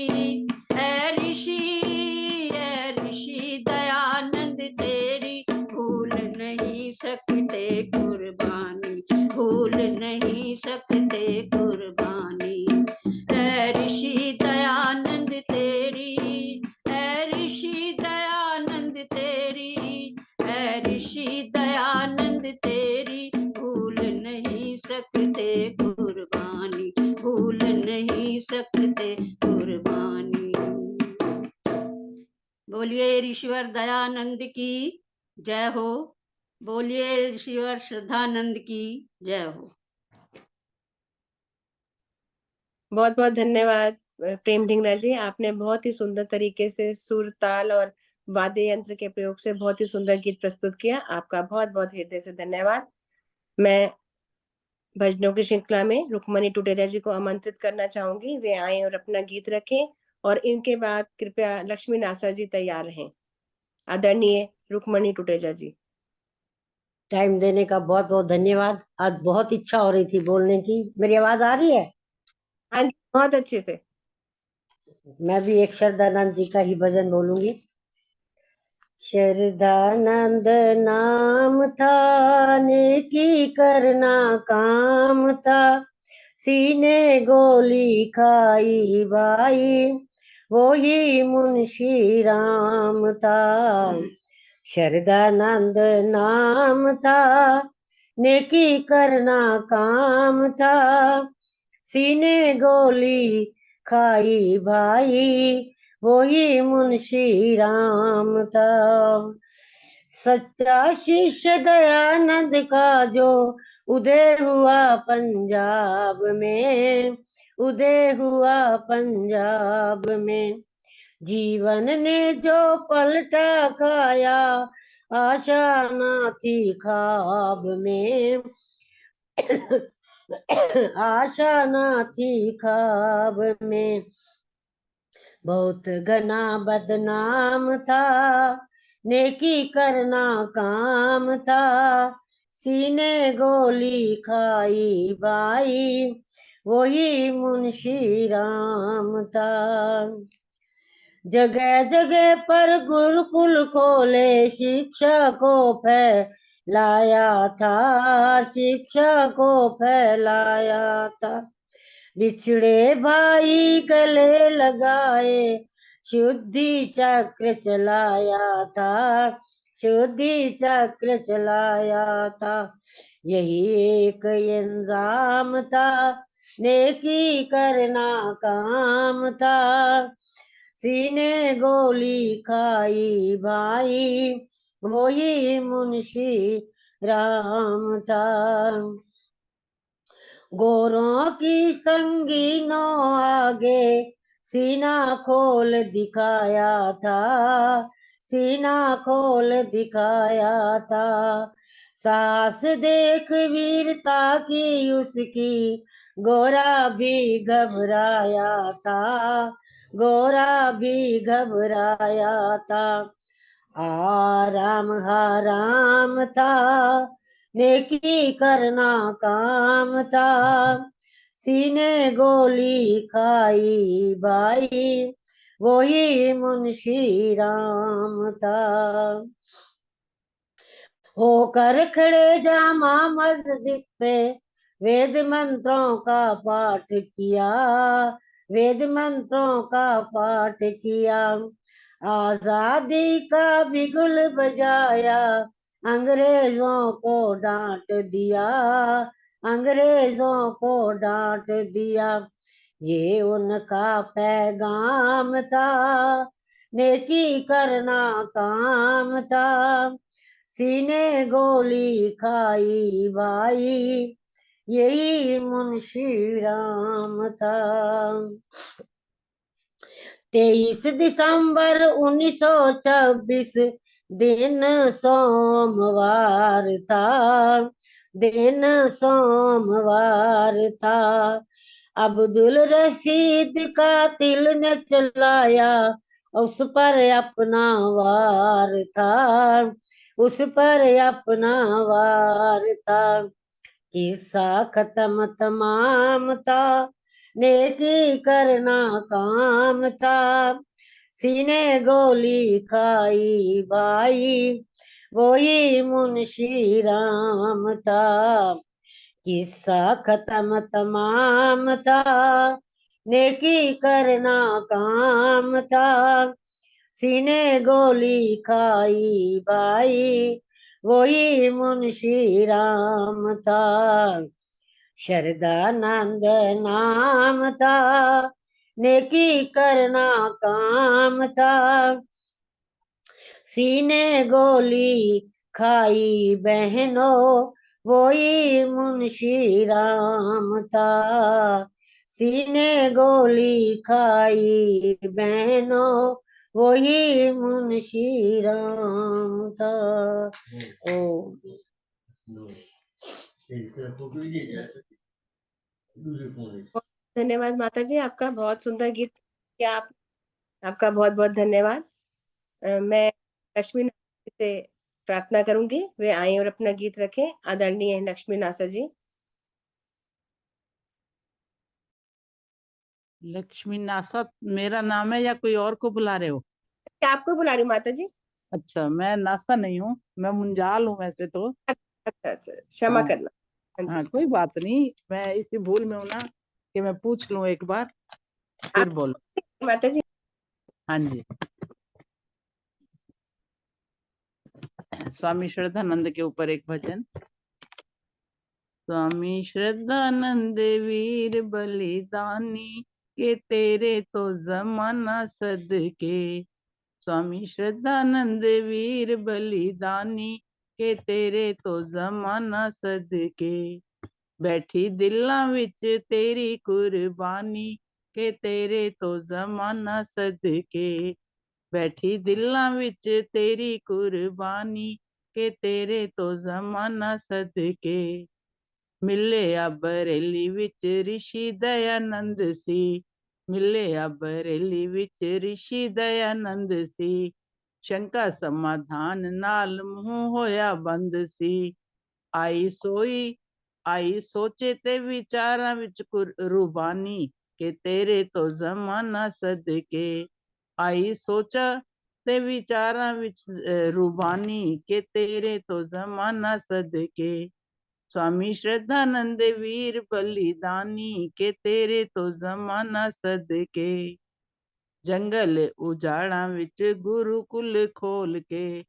Speaker 12: दयानंद तेरी, भूल नहीं सकते कुर्बानी, भूल नहीं सकते कुर्बानी। ऐ ऋषि दयानंद तेरी, ऐ ऋषि दयानंद तेरी, ऐ ऋषि दयानंद तेरी, भूल नहीं सकते कुर्बानी, भूल नहीं सकते कुर्बानी। बोलिए ऋषिवर दयानंद की जय हो। बोलिए ऋषिवर श्रद्धानंद की जय हो।
Speaker 1: बहुत बहुत धन्यवाद प्रेम ढिंगरा जी, आपने बहुत ही सुंदर तरीके से सुर, ताल और वाद्य यंत्र के प्रयोग से बहुत ही सुंदर गीत प्रस्तुत किया। आपका बहुत बहुत हृदय से धन्यवाद। मैं भजनों की श्रृंखला में रुक्मणी टुटेजा जी को आमंत्रित करना चाहूंगी, वे आए और अपना गीत रखें, और इनके बाद कृपया लक्ष्मी नासा जी तैयार रहें। आदरणीय रुक्मणी टुटेजा जी।
Speaker 13: टाइम देने का बहुत बहुत धन्यवाद। आज बहुत इच्छा हो रही थी बोलने की। मेरी आवाज आ रही है?
Speaker 1: हाँ जी, बहुत अच्छे से।
Speaker 13: मैं भी एक श्रद्धानंद जी का ही भजन बोलूंगी। श्रद्धानंद नाम था, नेकी करना काम था, सीने गोली खाई भाई, वो ही मुंशी राम था। श्रद्धानंद नाम था, नेकी करना काम था, सीने गोली खाई भाई, वो ही मुंशी राम था। सच्चा शिष्य दयानंद का जो उदय हुआ पंजाब में, उदय हुआ पंजाब में, जीवन ने जो पलटा खाया, आशा ना थी ख्वाब में, आशा ना थी ख्वाब में। बहुत घना बदनाम था, नेकी करना काम था, सीने गोली खाई भाई, वही मुंशी राम था। जगह जगह पर गुरुकुल खोले, शिक्षा को फैलाया था, शिक्षा को फैलाया था। बिछड़े भाई गले लगाए, शुद्धि चक्र चलाया था, शुद्धि चक्र चलाया था। यही एक इंजाम था, नेकी करना काम था, सीने गोली खाई भाई, वही मुंशी राम था। गोरों की संगीनों आगे सीना खोल दिखाया था, सीना खोल दिखाया था। सास देख वीरता की उसकी, गोरा भी घबराया था, गोरा भी घबराया था। आराम हराम था, नेकी करना काम था, सीने गोली खाई भाई, वही मुंशी राम था। होकर खड़े जामा मस्जिद पे, वेद मंत्रों का पाठ किया, वेद मंत्रों का पाठ किया। आजादी का बिगुल बजाया, अंग्रेजों को डांट दिया, अंग्रेजों को डांट दिया। ये उनका पैगाम था, नेकी करना काम था। सीने गोली खाई भाई, यही मुंशी राम था। 23 दिसंबर 1926 दिन सोमवार था, दिन सोमवार था। अब्दुल रशीद का तिल ने चलाया, उस पर अपना वार था, उस पर अपना वार था। किस्सा खत्म तमाम था, नेकी करना काम था। सीने गोली खाई भाई, वही मुंशी राम था। किस्सा खत्म तमाम था, नेकी करना काम था। सीने गोली खाई भाई, वही मुंशी राम था। शरदानंद नाम था, नेकी करना काम था। सीने गोली खाई बहनों, वही मुंशी राम था। सीने गोली खाई बहनों, वही मुंशी राम था। ओ
Speaker 1: बहुत धन्यवाद माता जी, आपका बहुत सुंदर गीत किया आप, आपका बहुत बहुत धन्यवाद। मैं लक्ष्मी नासा से प्रार्थना करूंगी, वे आए और अपना गीत रखें। आदरणीय लक्ष्मी नासा जी।
Speaker 6: लक्ष्मी नासा मेरा नाम है या कोई और को बुला रहे हो?
Speaker 1: क्या आपको बुला रही हूँ माता जी?
Speaker 6: अच्छा, मैं नासा नहीं हूँ, मैं मुंजाल हूँ वैसे तो।
Speaker 1: अच्छा अच्छा, क्षमा
Speaker 6: हाँ
Speaker 1: करना। हाँ जी,
Speaker 6: हाँ, कोई बात नहीं, मैं इसी भूल में हूँ ना कि मैं पूछ लूं एक बार फिर
Speaker 1: आप
Speaker 6: बोलो।
Speaker 1: माता जी।
Speaker 6: हाँ जी, स्वामी श्रद्धानंद के ऊपर एक भजन। स्वामी श्रद्धानंद वीर बलिदानी के तेरे तो जमाना सदके। स्वामी श्रद्धानंद वीर बलिदानी के तेरे तो जमाना सदके। बैठी दिलां विच तेरी कुर्बानी के तेरे तो जमाना सदके। बैठी दिलां विच तेरी कुर्बानी के तेरे तो जमाना सदके। मिले आ बरेली विच ऋषि दयानंद सी। मिले आ बरेली विच ऋषि दयानंद सी। शंका समाधान नाल मुंह होया बंद सी। आई सोचे ते विचारां विच रुबानी के तेरे तो जमाना सदके। आई सोचा ते विचारां विच रुबानी के तेरे तो जमाना सदके। स्वामी श्रद्धानंद वीर बलिदानी के तेरे तो जमाना सदके। जंगल उजाड़ा विच गुरुकुल खोल के।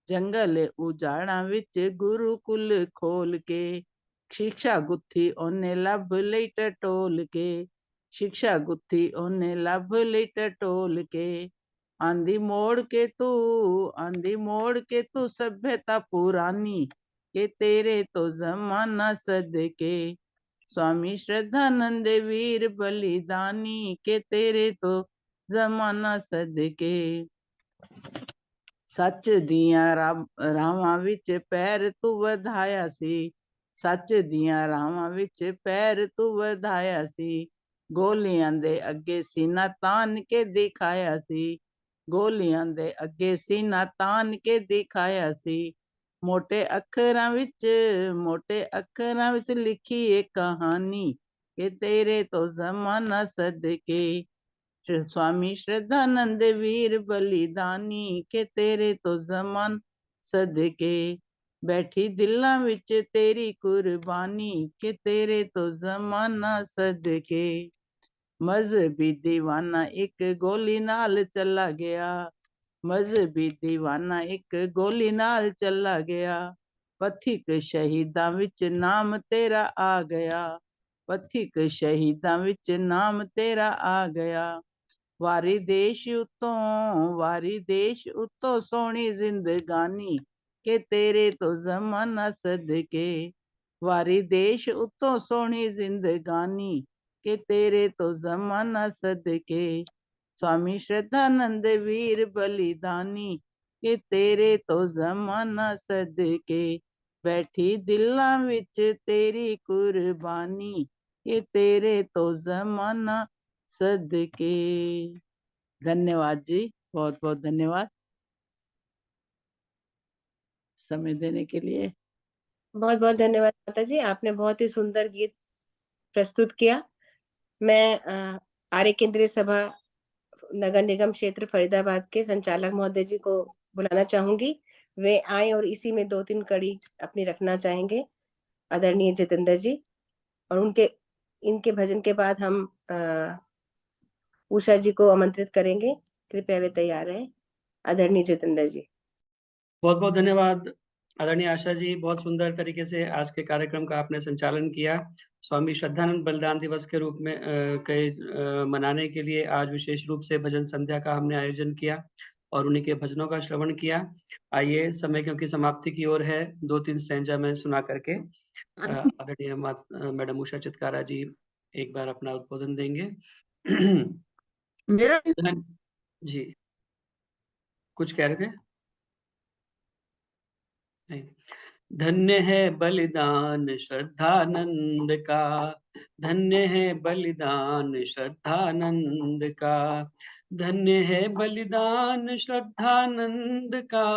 Speaker 6: जंगल उजाड़ा विच गुरुकुल खोल के। शिक्षा गुत्थी ओने लभ लई टटोल के। शिक्षा गुत्थी ओने लभ लई टटोल के। आंधी मोड़ के तू सभ्यता पुरानी के तेरे तो जमाना सदके। स्वामी श्रद्धानंद वीर बलिदानी के तेरे तो जमाना सदके। सच दियां रावां विच पैर तू वधाया सी। सच दियां रावां विच पैर तू वधाया सी। गोलियां दे अगे सीना तान के दिखाया सी। गोलियां दे अगे सीना तान के दिखाया सी। मोटे अखरां विच लिखी एक कहानी के तेरे तो जमाना सदके। स्वामी श्रद्धानंद वीर बलिदानी के तेरे तो जमान सदके।
Speaker 2: बैठी दिलां विच तेरी कुर्बानी के तेरे तो जमाना सदके। मजहबी दीवाना एक गोली नाल चला गया, मजहबी दीवाना एक गोली नाल चला गया। पथिक शहीदां विच नाम तेरा आ गया, पथिक शहीदां विच नाम तेरा आ गया। वारी देश उतों सोहनी जिंदगानी के तेरे तो जमाना सदके। वारी देश उतों सोहनी जिंदगानी के तेरे तो जमाना सदके। स्वामी श्रद्धानंद वीर बलिदानी के तेरे तो जमाना सदके। बैठी दिलां विच तेरी कुर्बानी के तेरे तो जमाना सदके। धन्यवाद जी, बहुत बहुत धन्यवाद समय देने के लिए।
Speaker 1: बहुत बहुत धन्यवाद माता जी, आपने बहुत ही सुंदर गीत प्रस्तुत किया। मैं आर्य केंद्रीय सभा नगर निगम क्षेत्र फरीदाबाद के संचालक महोदय जी को बुलाना चाहूंगी। वे आए और इसी में 2-3 कड़ी अपनी रखना चाहेंगे, आदरणीय जितेंद्र जी। और इनके भजन के बाद हम उषा जी को आमंत्रित करेंगे। कृपया वे तैयार रहें। आदरणीय जितेंद्र जी।
Speaker 10: बहुत बहुत धन्यवाद आदरणीय आशा जी, बहुत सुंदर तरीके से आज के कार्यक्रम का आपने संचालन किया। स्वामी श्रद्धानंद बलिदान दिवस के रूप में मनाने के लिए आज विशेष रूप से भजन संध्या का हमने आयोजन किया और उन्हीं के भजनों का श्रवण किया। आइए, समय क्योंकि समाप्ति की ओर है, 2-3 स्टैंजा में सुना करके आदरणीय मैडम उषा चित्कारा जी एक बार अपना उद्बोधन देंगे।
Speaker 7: मेरा
Speaker 10: जी, कुछ कह रहे थे? नहीं। धन्य है बलिदान श्रद्धानंद का, धन्य है बलिदान श्रद्धानंद का, धन्य है बलिदान श्रद्धानंद का,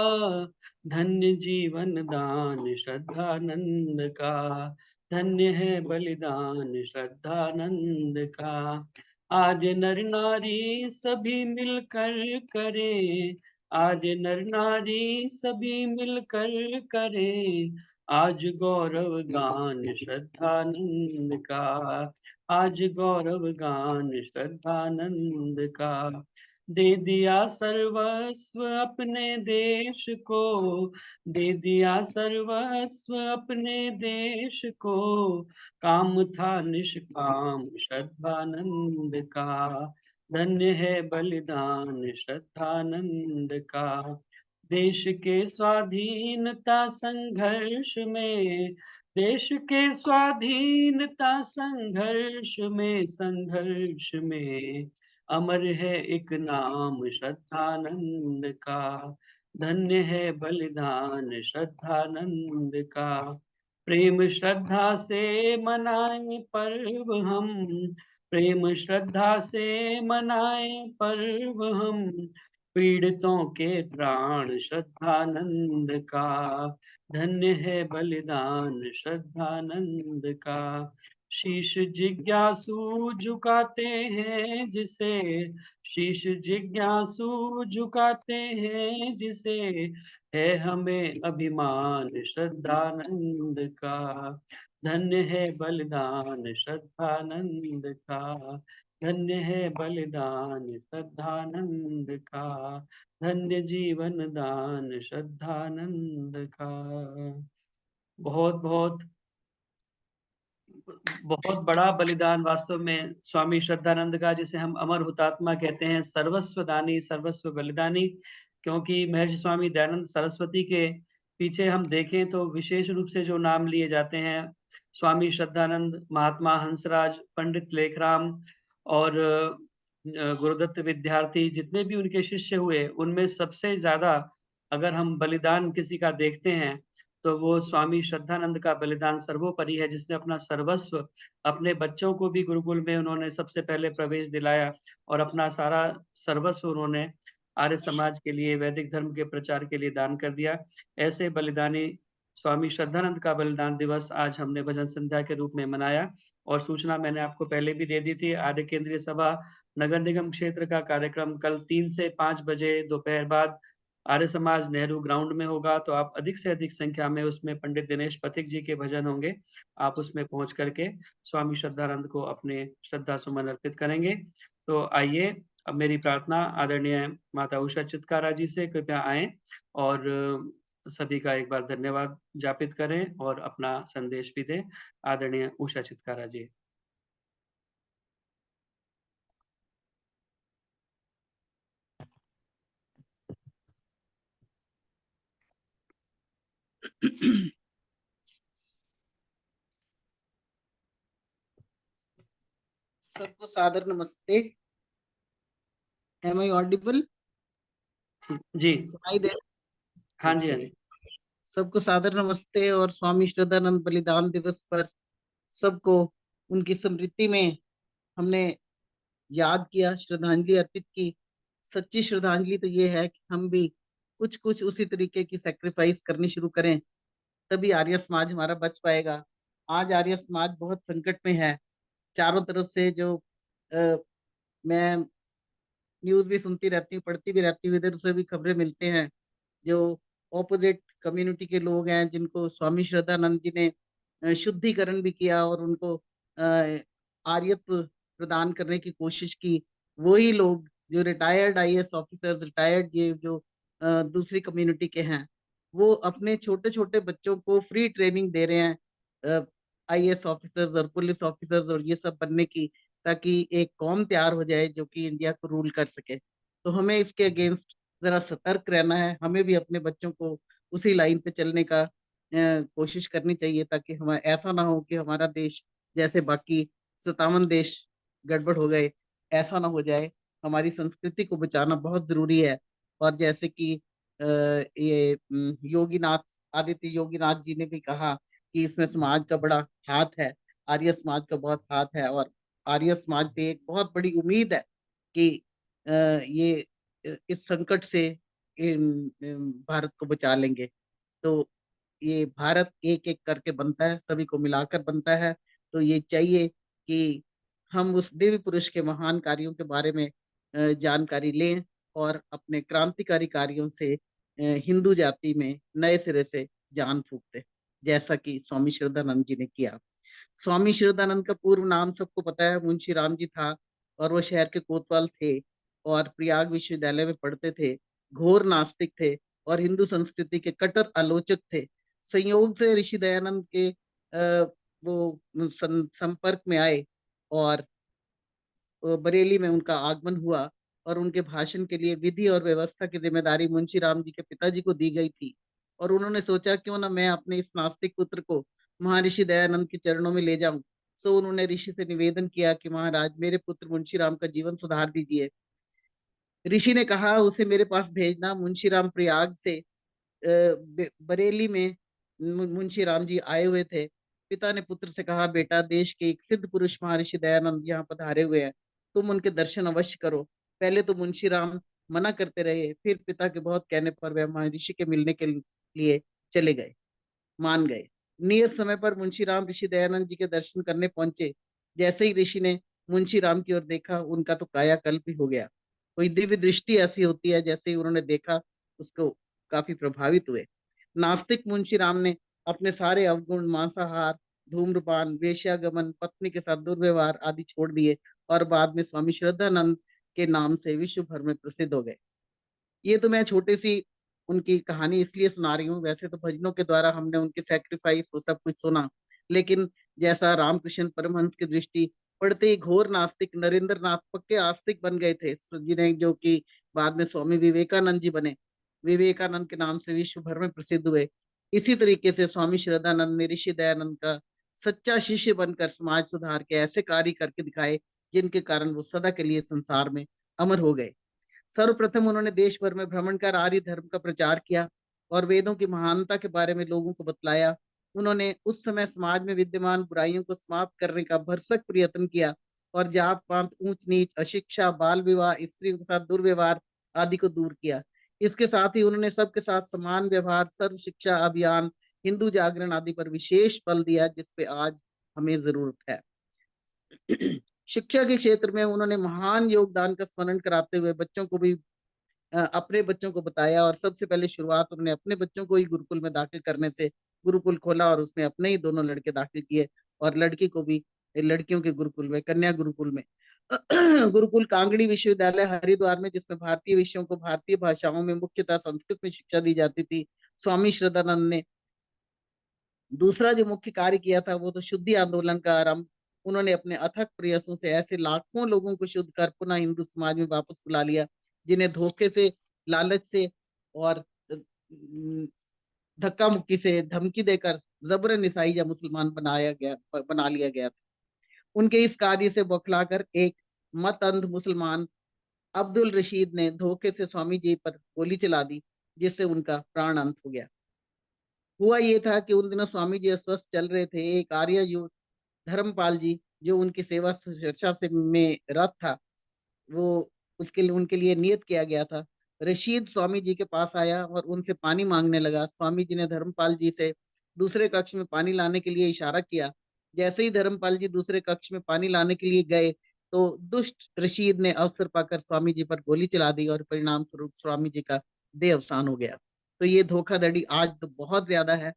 Speaker 10: धन्य जीवन दान श्रद्धानंद का, धन्य है बलिदान श्रद्धानंद का। आज नर नारी सभी मिलकर करें, आज नर नारी सभी मिलकर करे, आज गौरव गान श्रद्धानंद का, आज गौरव गान श्रद्धानंद का। दे दिया सर्वस्व अपने देश को, दे दिया सर्वस्व अपने देश को, काम था निष्काम श्रद्धानंद का, धन्य है बलिदान श्रद्धानंद का। देश के स्वाधीनता संघर्ष में, देश के स्वाधीनता संघर्ष में अमर है एक नाम श्रद्धानंद का, धन्य है बलिदान श्रद्धानंद का। प्रेम श्रद्धा से मनाए पर्व हम, प्रेम श्रद्धा से मनाए पर्व हम, पीड़ितों के त्राण श्रद्धानंद का, धन्य है बलिदान श्रद्धानंद का। शीश जिज्ञासु झुकाते हैं जिसे, शीश जिज्ञासु झुकाते हैं जिसे, है हमें अभिमान श्रद्धानंद का, धन्य है बलिदान श्रद्धानंद का, धन्य है बलिदान श्रद्धानंद का, धन्य जीवन दान श्रद्धानंद का। बहुत बहुत बहुत बड़ा बलिदान वास्तव में स्वामी श्रद्धानंद का, जिसे हम अमर हुतात्मा कहते हैं, सर्वस्व दानी सर्वस्व बलिदानी। क्योंकि महर्षि स्वामी दयानंद सरस्वती के पीछे हम देखें तो विशेष रूप से जो नाम लिए जाते हैं, स्वामी श्रद्धानंद, महात्मा हंसराज, पंडित लेखराम और गुरुदत्त विद्यार्थी, जितने भी उनके शिष्य हुए, उनमें सबसे ज्यादा अगर हम बलिदान किसी का देखते हैं तो वो स्वामी श्रद्धानंद का बलिदान सर्वोपरि है, जिसने अपना सर्वस्व, अपने बच्चों को भी गुरुकुल में उन्होंने सबसे पहले प्रवेश दिलाया और अपना सारा सर्वस्व उन्होंने आर्य समाज के लिए, वैदिक धर्म के प्रचार के लिए दान कर दिया। ऐसे बलिदानी स्वामी श्रद्धानंद का बलिदान दिवस आज हमने भजन संध्या के रूप में मनाया। और सूचना मैंने आपको पहले भी दे दी थी, आर्य केंद्रीय सभा नगर निगम क्षेत्र का कार्यक्रम कल 3 से 5 बजे दोपहर बाद आर्य समाज नेहरू ग्राउंड में होगा, तो आप अधिक से अधिक संख्या में उसमें पंडित दिनेश पथिक जी के भजन होंगे, आप उसमें पहुंच करके स्वामी श्रद्धानंद को अपने श्रद्धा सुमन अर्पित करेंगे। तो आइए, अब मेरी प्रार्थना आदरणीय माता उषा चित्कारा जी से, कृपया आए और सभी का एक बार धन्यवाद ज्ञापित करें और अपना संदेश भी दें। आदरणीय उषा चित्कारा जी।
Speaker 14: सबको सादर नमस्ते। Am I audible?
Speaker 10: जी
Speaker 14: सुनाई दे?
Speaker 10: हाँ जी, हाँ जी।
Speaker 14: सबको सादर नमस्ते। और स्वामी श्रद्धानंद बलिदान दिवस पर सबको उनकी स्मृति में हमने याद किया, श्रद्धांजलि अर्पित की। सच्ची श्रद्धांजलि तो ये है कि हम भी कुछ कुछ उसी तरीके की सेक्रीफाइस करनी शुरू करें, तभी आर्य समाज हमारा बच पाएगा। आज आर्य समाज बहुत संकट में है। चारों तरफ से जो मैं न्यूज भी सुनती रहती हूँ, पढ़ती भी रहती हूँ, इधर से भी खबरें मिलते हैं। जो ऑपोजिट कम्युनिटी के लोग हैं, जिनको स्वामी श्रद्धानंद जी ने शुद्धिकरण भी किया और उनको आर्यत्व प्रदान करने की कोशिश की, वही लोग जो रिटायर्ड आईएएस ऑफिसर्स, रिटायर्ड ये जो दूसरी कम्युनिटी के हैं, वो अपने छोटे छोटे बच्चों को फ्री ट्रेनिंग दे रहे हैं आईएएस ऑफिसर्स और पुलिस ऑफिसर्स और ये सब बनने की, ताकि एक कौम तैयार हो जाए जो कि इंडिया को रूल कर सके। तो हमें इसके अगेंस्ट जरा सतर्क रहना है। हमें भी अपने बच्चों को उसी लाइन पे चलने का कोशिश करनी चाहिए, ताकि हम ऐसा ना हो कि हमारा देश जैसे बाकी 57 देश गड़बड़ हो गए, ऐसा ना हो जाए। हमारी संस्कृति को बचाना बहुत जरूरी है। और जैसे कि ये योगीनाथ, आदित्य योगीनाथ जी ने भी कहा कि इसमें समाज का बड़ा हाथ है, आर्य समाज का बहुत हाथ है। और आर्य समाज पे एक बहुत बड़ी उम्मीद है कि ये इस संकट से भारत को बचा लेंगे। तो ये भारत एक एक करके बनता है, सभी को मिलाकर बनता है। तो ये चाहिए कि हम उस देवी पुरुष के महान कार्यों के बारे में जानकारी लें और अपने क्रांतिकारी कार्यों से हिंदू जाति में नए सिरे से जान फूंक दें, जैसा कि स्वामी श्रद्धानंद जी ने किया। स्वामी श्रद्धानंद का पूर्व नाम सबको पता है, मुंशी राम जी था। और वो शहर के कोतवाल थे और प्रयाग विश्वविद्यालय में पढ़ते थे। घोर नास्तिक थे और हिंदू संस्कृति के कट्टर आलोचक थे। संयोग से ऋषि दयानंद के वो संपर्क में आए और बरेली में उनका आगमन हुआ और उनके भाषण के लिए विधि और व्यवस्था की जिम्मेदारी मुंशी राम जी के पिताजी को दी गई थी। और उन्होंने सोचा क्यों ना मैं अपने इस नास्तिक पुत्र को महर्षि दयानंद के चरणों में ले जाऊं। सो उन्होंने ऋषि से निवेदन किया कि महाराज, मेरे पुत्र मुंशी राम का जीवन सुधार दीजिए। ऋषि ने कहा उसे मेरे पास भेजना। मुंशी राम प्रयाग से बरेली में मुंशी राम जी आए हुए थे। पिता ने पुत्र से कहा, बेटा, देश के एक सिद्ध पुरुष महर्षि दयानंद यहाँ पधारे हुए हैं, तुम उनके दर्शन अवश्य करो। पहले तो मुंशी राम मना करते रहे, फिर पिता के बहुत कहने पर वह महर्षि के मिलने के लिए चले गए, मान गए। नियत समय पर मुंशी राम ऋषि दयानंद जी के दर्शन करने पहुंचे। जैसे ही ऋषि ने मुंशी राम की ओर देखा, उनका तो कायाकल्प ही हो गया। कोई दिव्य दृष्टि ऐसी होती है, जैसे ही उन्होंने देखा उसको काफी प्रभावित हुए। नास्तिक मुंशी राम ने अपने सारे अवगुण, मांसाहार, धूम्रपान, वेश्यागमन, पत्नी के साथ दुर्व्यवहार आदि छोड़ दिए और बाद में स्वामी श्रद्धानंद के नाम से विश्व भर में प्रसिद्ध हो गए। ये तो मैं छोटी सी उनकी कहानी इसलिए सुना रही हूँ। वैसे तो भजनों के द्वारा हमने उनके सैक्रिफाइस वो सब कुछ सुना, लेकिन जैसा रामकृष्ण परमहंस की दृष्टि पढ़ते ही घोर नास्तिक नरेंद्र नाथ पक्के आस्तिक बन गए थे, जिन्हें जो कि बाद में स्वामी विवेकानंद जी बने, विवेकानंद के नाम से विश्व भर में प्रसिद्ध हुए। इसी तरीके से स्वामी श्रद्धानंद ने ऋषि दयानंद का सच्चा शिष्य बनकर समाज सुधार के ऐसे कार्य करके दिखाए, जिनके कारण वो सदा के लिए संसार में अमर हो गए। सर्वप्रथम उन्होंने देश भर में भ्रमण कर आर्य धर्म का प्रचार किया और वेदों की महानता के बारे में लोगों को बतलाया। उन्होंने उस समय समाज में विद्यमान बुराइयों को समाप्त करने का भरसक प्रयत्न किया और जात पात, ऊंच नीच, अशिक्षा, बाल विवाह, स्त्रियों के साथ दुर्व्यवहार आदि को दूर किया। इसके साथ ही उन्होंने सबके साथ समान व्यवहार, सर्व शिक्षा अभियान, हिंदू जागरण आदि पर विशेष बल दिया, जिसपे आज हमें जरूरत है। शिक्षा के क्षेत्र में उन्होंने महान योगदान का स्मरण कराते हुए बच्चों को भी अपने बच्चों को बताया, और सबसे पहले शुरुआत उन्होंने अपने बच्चों को ही गुरुकुल में दाखिल करने से गुरुकुल खोला, और उसमें अपने ही दोनों लड़के दाखिल किए, और लड़की को भी लड़कियों के गुरुकुल में, कन्या गुरुकुल में गुरुकुल कांगड़ी विश्वविद्यालय हरिद्वार में, जिसमें भारतीय विषयों को भारतीय भाषाओं में मुख्यतः संस्कृत में शिक्षा दी जाती थी। स्वामी श्रद्धानंद ने दूसरा जो मुख्य कार्य किया था वो तो शुद्धि आंदोलन का आरंभ। उन्होंने अपने अथक प्रयासों से ऐसे लाखों लोगों को शुद्ध कर पुनः हिंदू समाज में वापस बुला लिया, जिन्हें धोखे से, लालच से और धक्का मुक्की से, धमकी देकर जबरन ईसाई या मुसलमान बना लिया गया था। उनके इस कार्य से बौखलाकर एक मत अंध मुसलमान अब्दुल रशीद ने धोखे से स्वामी जी पर गोली चला दी, जिससे उनका प्राण अंत हो गया। हुआ ये था कि उन दिनों स्वामी जी अस्वस्थ चल रहे थे। एक आर्य जो धर्मपाल जी, जो उनकी सेवा चर्चा से में रत था, वो उसके लिए उनके लिए नियत किया गया था। रशीद स्वामी जी के पास आया और उनसे पानी मांगने लगा। स्वामी जी ने धर्मपाल जी से दूसरे कक्ष में पानी लाने के लिए इशारा किया। जैसे ही धर्मपाल जी दूसरे कक्ष में पानी लाने के लिए गए तो दुष्ट रशीद ने अवसर पाकर स्वामी जी पर गोली चला दी, और परिणाम स्वरूप स्वामी जी का देह अवसान हो गया। तो ये धोखाधड़ी आज तो बहुत ज्यादा है।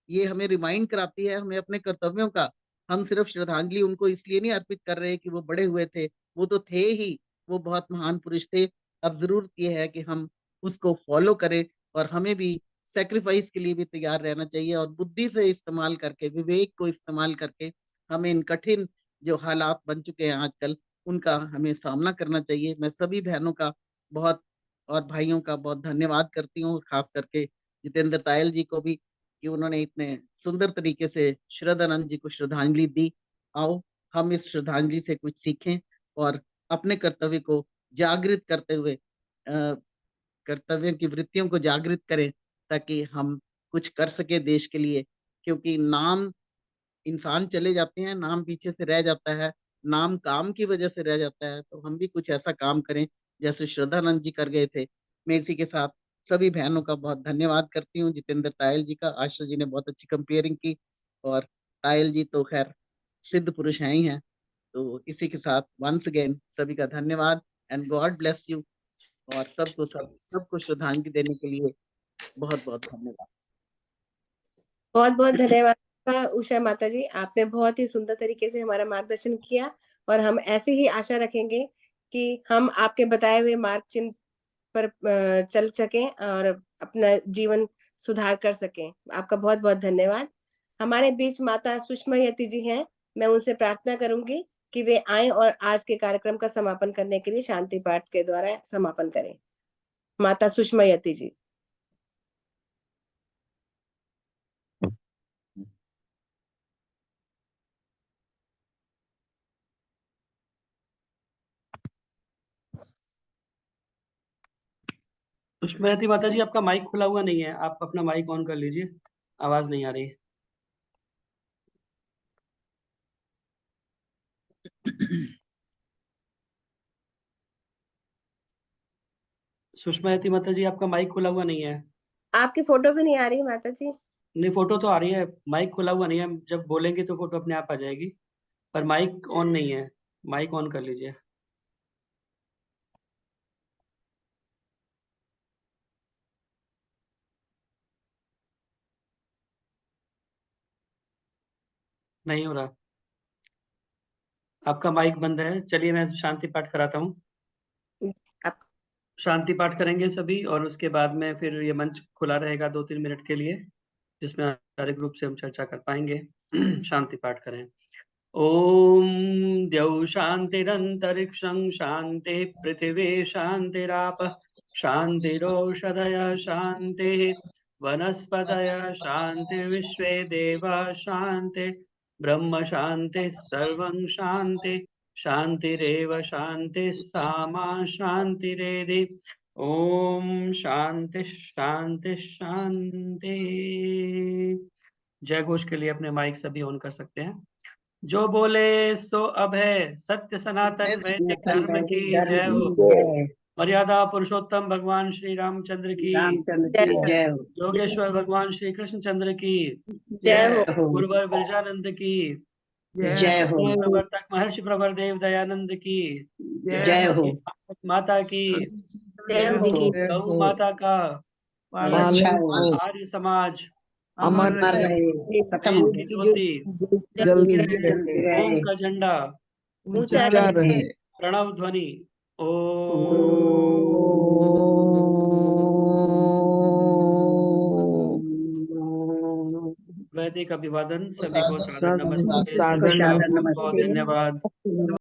Speaker 14: ये हमें रिमाइंड कराती है हमें अपने कर्तव्यों का। हम सिर्फ श्रद्धांजलि उनको इसलिए नहीं अर्पित कर रहे कि वो बड़े हुए थे, वो तो थे ही, वो बहुत महान पुरुष थे। अब जरूरत ये है कि हम उसको फॉलो करें, और हमें भी सेक्रीफाइस के लिए भी तैयार रहना चाहिए, और बुद्धि से इस्तेमाल करके, विवेक को इस्तेमाल करके हमें इन कठिन जो हालात बन चुके हैं आजकल, उनका हमें सामना करना चाहिए। मैं सभी बहनों का बहुत और भाइयों का बहुत धन्यवाद करती हूँ, खास करके जितेंद्र तायल जी को भी, कि उन्होंने इतने सुंदर तरीके से श्रद्धानंद जी को श्रद्धांजलि दी। आओ हम इस श्रद्धांजलि से कुछ सीखें और अपने कर्तव्य को जागृत करते हुए कर्तव्य की वृत्तियों को जागृत करें, ताकि हम कुछ कर सके देश के लिए। क्योंकि नाम, इंसान चले जाते हैं, नाम पीछे से रह जाता है, नाम काम की वजह से रह जाता है। तो हम भी कुछ ऐसा काम करें जैसे श्रद्धानंद जी कर गए थे। मैं इसी के साथ सभी बहनों का बहुत धन्यवाद करती हूँ, जितेंद्र तायल जी का। आशा जी ने बहुत अच्छी कंपेयरिंग की, और तायल जी तो खैर सिद्ध पुरुष हैं ही हैं। तो इसी के साथ वंस अगेन सभी का धन्यवाद, एंड गॉड ब्लेस यू। और सबको श्रद्धांजलि देने के लिए बहुत बहुत धन्यवाद।
Speaker 1: बहुत बहुत धन्यवाद उषा माता जी, आपने बहुत ही सुंदर तरीके से हमारा मार्गदर्शन किया, और हम ऐसे ही आशा रखेंगे कि हम आपके बताए हुए मार्ग चिन्ह पर चल सकें और अपना जीवन सुधार कर सकें। आपका बहुत बहुत धन्यवाद। हमारे बीच माता सुषमा यति जी हैं, मैं उनसे प्रार्थना करूंगी कि वे आए और आज के कार्यक्रम का समापन करने के लिए शांति पाठ के द्वारा समापन करें। माता सुषमा यति जी।
Speaker 10: पुष्पवती माता जी, आपका माइक खुला हुआ नहीं है, आप अपना माइक ऑन कर लीजिए, आवाज नहीं आ रही है। सुषमायती माता जी, आपका माइक खुला हुआ नहीं है।
Speaker 1: आपकी फोटो भी नहीं आ रही माता जी।
Speaker 10: नहीं, फोटो तो आ रही है, माइक खुला हुआ नहीं है। जब बोलेंगे तो फोटो अपने आप आ जाएगी, पर माइक ऑन नहीं है। माइक ऑन कर लीजिए। नहीं हो रहा, आपका माइक बंद है। चलिए मैं शांति पाठ कराता हूँ। शांति पाठ करेंगे सभी, और उसके बाद में फिर ये मंच खुला रहेगा 2-3 मिनट के लिए, जिसमें सारे ग्रुप से हम चर्चा कर पाएंगे। शांति पाठ करें। ओम द्यौ शांतिरंतरिक्षं शांति पृथिवी शांतिराप शांतिरोषधय शांति वनस्पतय शांति विश्वे देवा शांति ब्रह्म शांति सर्वं शांति शांतिरेव शांति सामा शांतिरेधि। ओम शांति शांति शांति। जय घोष के लिए अपने माइक सभी ऑन कर सकते हैं। जो बोले सो अब है, सत्य सनातन वैदिक धर्म की जय हो। मर्यादा पुरुषोत्तम भगवान श्री रामचंद्र की
Speaker 3: जय हो।
Speaker 10: योगेश्वर भगवान श्री कृष्ण चंद्र की
Speaker 1: जय हो।
Speaker 10: गुरुवर ब्रजानंद की
Speaker 3: जय हो।
Speaker 10: प्रवर्तक महर्षि प्रवर देव दयानंद की
Speaker 3: जय हो।
Speaker 10: माता की
Speaker 1: जय हो।
Speaker 10: गौ माता का
Speaker 1: पालन हो।
Speaker 10: आर्य समाज
Speaker 1: अमर
Speaker 10: देश की ज्योति
Speaker 1: जल्दी रहे।
Speaker 10: ओम का झंडा
Speaker 1: ऊंचा रहे।
Speaker 10: प्रणव ध्वनि वैदिक अभिवादन। सभी को सादर नमस्ते।
Speaker 2: सादर
Speaker 10: बहुत
Speaker 2: नमस्ते।
Speaker 10: धन्यवाद।